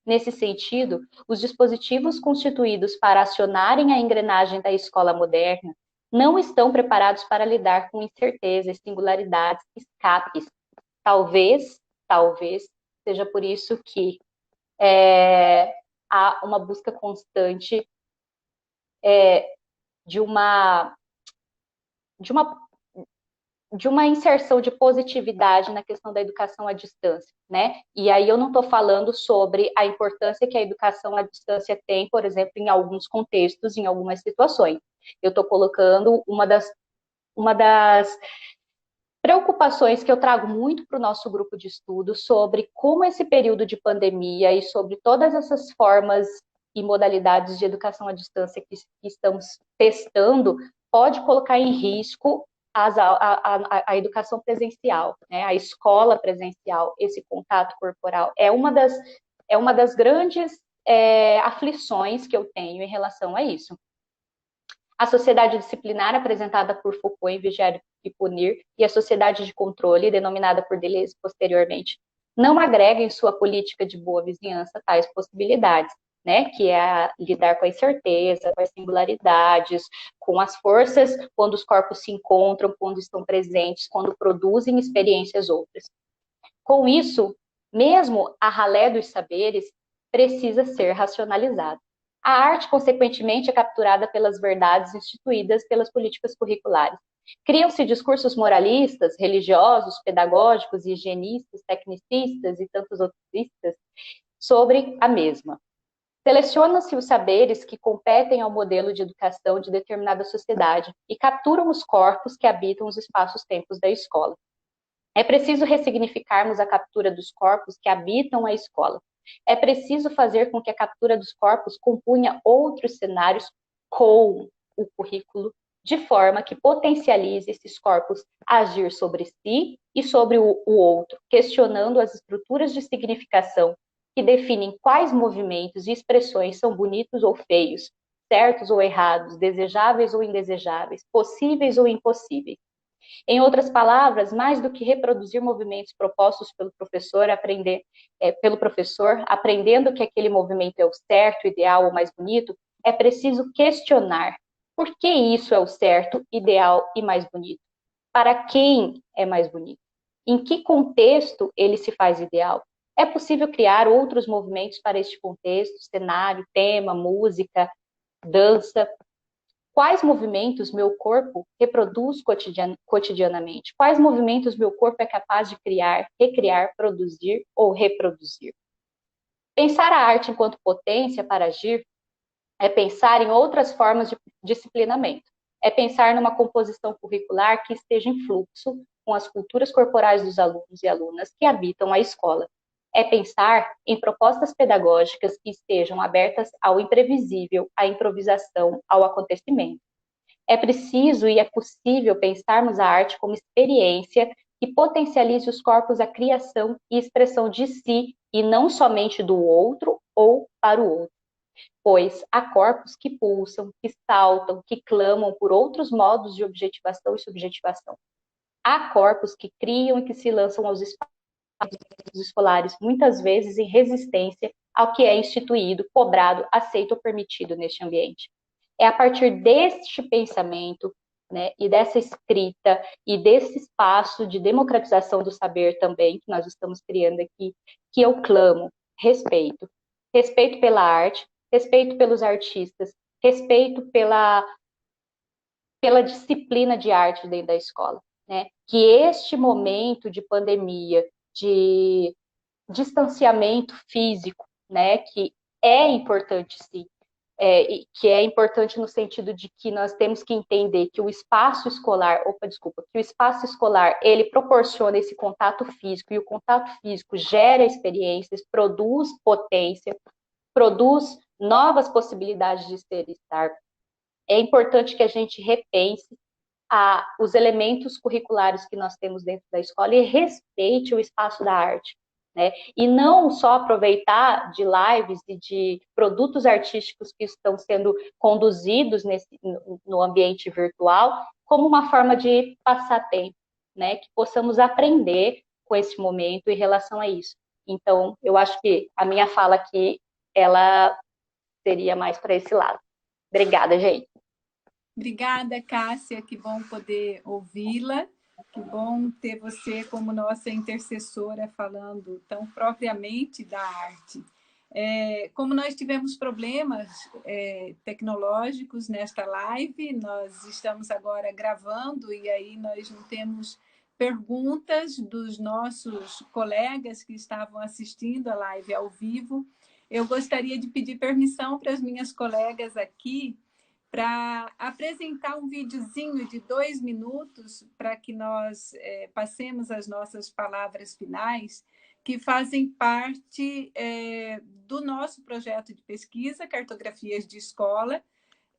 Nesse sentido, os dispositivos constituídos para acionarem a engrenagem da escola moderna não estão preparados para lidar com incertezas, singularidades, escapes. Talvez seja por isso que há uma busca constante de uma inserção de positividade na questão da educação à distância, né? E aí eu não estou falando sobre a importância que a educação à distância tem, por exemplo, em alguns contextos, em algumas situações. Eu estou colocando uma das preocupações que eu trago muito para o nosso grupo de estudo sobre como esse período de pandemia e sobre todas essas formas e modalidades de educação à distância que estamos testando pode colocar em risco a educação presencial, né? A escola presencial, esse contato corporal, é uma das grandes aflições que eu tenho em relação a isso. A sociedade disciplinar, apresentada por Foucault em Vigiar e Punir, e a sociedade de controle, denominada por Deleuze posteriormente, não agrega em sua política de boa vizinhança tais possibilidades, né, que é lidar com a incerteza, com as singularidades, com as forças quando os corpos se encontram, quando estão presentes, quando produzem experiências outras. Com isso, mesmo a ralé dos saberes precisa ser racionalizada. A arte, consequentemente, é capturada pelas verdades instituídas pelas políticas curriculares. Criam-se discursos moralistas, religiosos, pedagógicos, higienistas, tecnicistas e tantos outros sobre a mesma. Selecionam-se os saberes que competem ao modelo de educação de determinada sociedade e capturam os corpos que habitam os espaços-tempos da escola. É preciso ressignificarmos a captura dos corpos que habitam a escola. É preciso fazer com que a captura dos corpos compunha outros cenários com o currículo, de forma que potencialize esses corpos a agir sobre si e sobre o outro, questionando as estruturas de significação que definem quais movimentos e expressões são bonitos ou feios, certos ou errados, desejáveis ou indesejáveis, possíveis ou impossíveis. Em outras palavras, mais do que reproduzir movimentos propostos pelo professor, aprendendo que aquele movimento é o certo, ideal ou mais bonito, é preciso questionar por que isso é o certo, ideal e mais bonito. Para quem é mais bonito? Em que contexto ele se faz ideal? É possível criar outros movimentos para este contexto, cenário, tema, música, dança? Quais movimentos meu corpo reproduz cotidianamente? Quais movimentos meu corpo é capaz de criar, recriar, produzir ou reproduzir? Pensar a arte enquanto potência para agir é pensar em outras formas de disciplinamento, é pensar numa composição curricular que esteja em fluxo com as culturas corporais dos alunos e alunas que habitam a escola. É pensar em propostas pedagógicas que estejam abertas ao imprevisível, à improvisação, ao acontecimento. É preciso e é possível pensarmos a arte como experiência que potencialize os corpos à criação e expressão de si e não somente do outro ou para o outro. Pois há corpos que pulsam, que saltam, que clamam por outros modos de objetivação e subjetivação. Há corpos que criam e que se lançam aos espaços escolares, muitas vezes em resistência ao que é instituído, cobrado, aceito ou permitido neste ambiente. É a partir deste pensamento, né, e dessa escrita e desse espaço de democratização do saber também que nós estamos criando aqui, que eu clamo respeito. Respeito pela arte, respeito pelos artistas, respeito pela disciplina de arte dentro da escola, né? Que este momento de pandemia, de distanciamento físico, né, que é importante sim, que é importante no sentido de que nós temos que entender que o espaço escolar, que o espaço escolar, ele proporciona esse contato físico, e o contato físico gera experiências, produz potência, produz novas possibilidades de ser e estar. É importante que a gente repense os elementos curriculares que nós temos dentro da escola e respeite o espaço da arte, né? E não só aproveitar de lives e de produtos artísticos que estão sendo conduzidos no ambiente virtual como uma forma de passar tempo, né? Que possamos aprender com esse momento em relação a isso. Então, eu acho que a minha fala aqui, ela seria mais para esse lado. Obrigada, gente. Obrigada, Cássia, que bom poder ouvi-la, que bom ter você como nossa intercessora falando tão propriamente da arte. Como nós tivemos problemas tecnológicos nesta live, nós estamos agora gravando e aí nós não temos perguntas dos nossos colegas que estavam assistindo a live ao vivo. Eu gostaria de pedir permissão para as minhas colegas aqui para apresentar um videozinho de 2 minutos para que nós passemos as nossas palavras finais, que fazem parte do nosso projeto de pesquisa, Cartografias de Escola,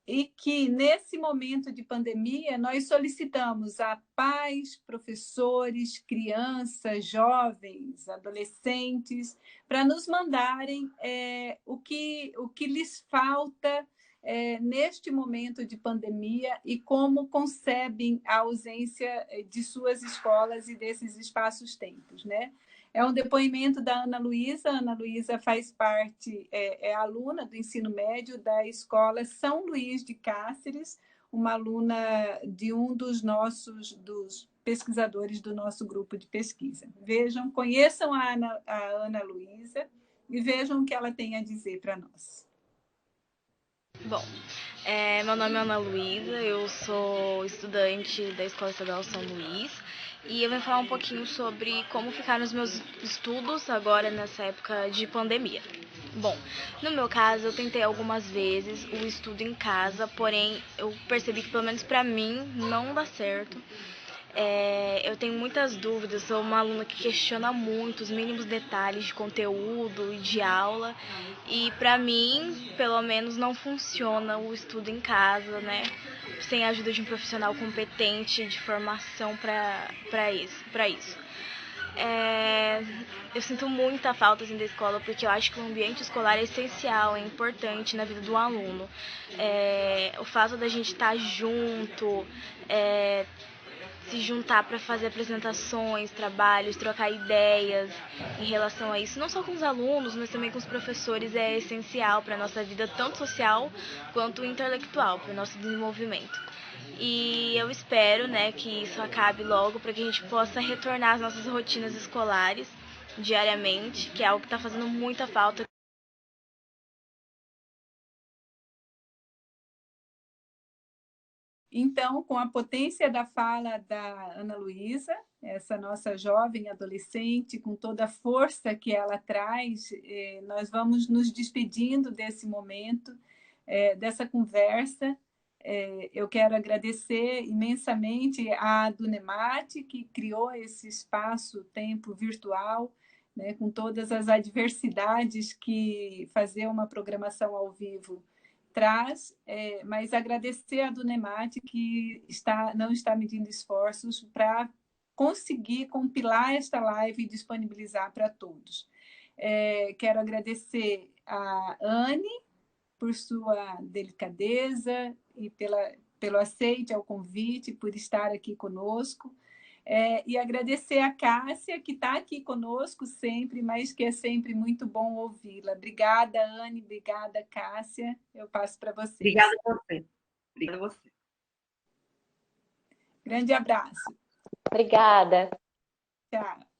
e que, nesse momento de pandemia, nós solicitamos a pais, professores, crianças, jovens, adolescentes, para nos mandarem o que lhes falta neste momento de pandemia e como concebem a ausência de suas escolas e desses espaços-tempos, né? É um depoimento da Ana Luísa. A Ana Luísa faz parte, é aluna do ensino médio da escola São Luís de Cáceres, uma aluna de um dos pesquisadores do nosso grupo de pesquisa. Vejam, conheçam a Ana Luísa e vejam o que ela tem a dizer para nós. Bom, meu nome é Ana Luísa, eu sou estudante da Escola Estadual São Luís e eu venho falar um pouquinho sobre como ficaram os meus estudos agora nessa época de pandemia. Bom, no meu caso eu tentei algumas vezes o estudo em casa, porém eu percebi que pelo menos para mim não dá certo. Eu tenho muitas dúvidas, sou uma aluna que questiona muito os mínimos detalhes de conteúdo e de aula e para mim, pelo menos, não funciona o estudo em casa, né? Sem a ajuda de um profissional competente de formação para isso. Eu sinto muita falta assim, da escola, porque eu acho que o ambiente escolar é essencial, é importante na vida do aluno. O fato da gente estar junto, se juntar para fazer apresentações, trabalhos, trocar ideias em relação a isso, não só com os alunos, mas também com os professores, é essencial para a nossa vida, tanto social quanto intelectual, para o nosso desenvolvimento. E eu espero, né, que isso acabe logo para que a gente possa retornar às nossas rotinas escolares diariamente, que é algo que está fazendo muita falta. Então, com a potência da fala da Ana Luísa, essa nossa jovem adolescente, com toda a força que ela traz, nós vamos nos despedindo desse momento, dessa conversa. Eu quero agradecer imensamente a Dunemate, que criou esse espaço-tempo virtual, né, com todas as adversidades que fazer uma programação ao vivo traz, mas agradecer a Dunemate, que não está medindo esforços para conseguir compilar esta live e disponibilizar para todos. Quero agradecer a Anne por sua delicadeza e pelo aceite ao convite, por estar aqui conosco. E agradecer a Cássia, que está aqui conosco sempre, mas que é sempre muito bom ouvi-la. Obrigada, Anne, obrigada, Cássia. Eu passo para vocês. Obrigada a você. Obrigada a você. Grande abraço. Obrigada. Tchau.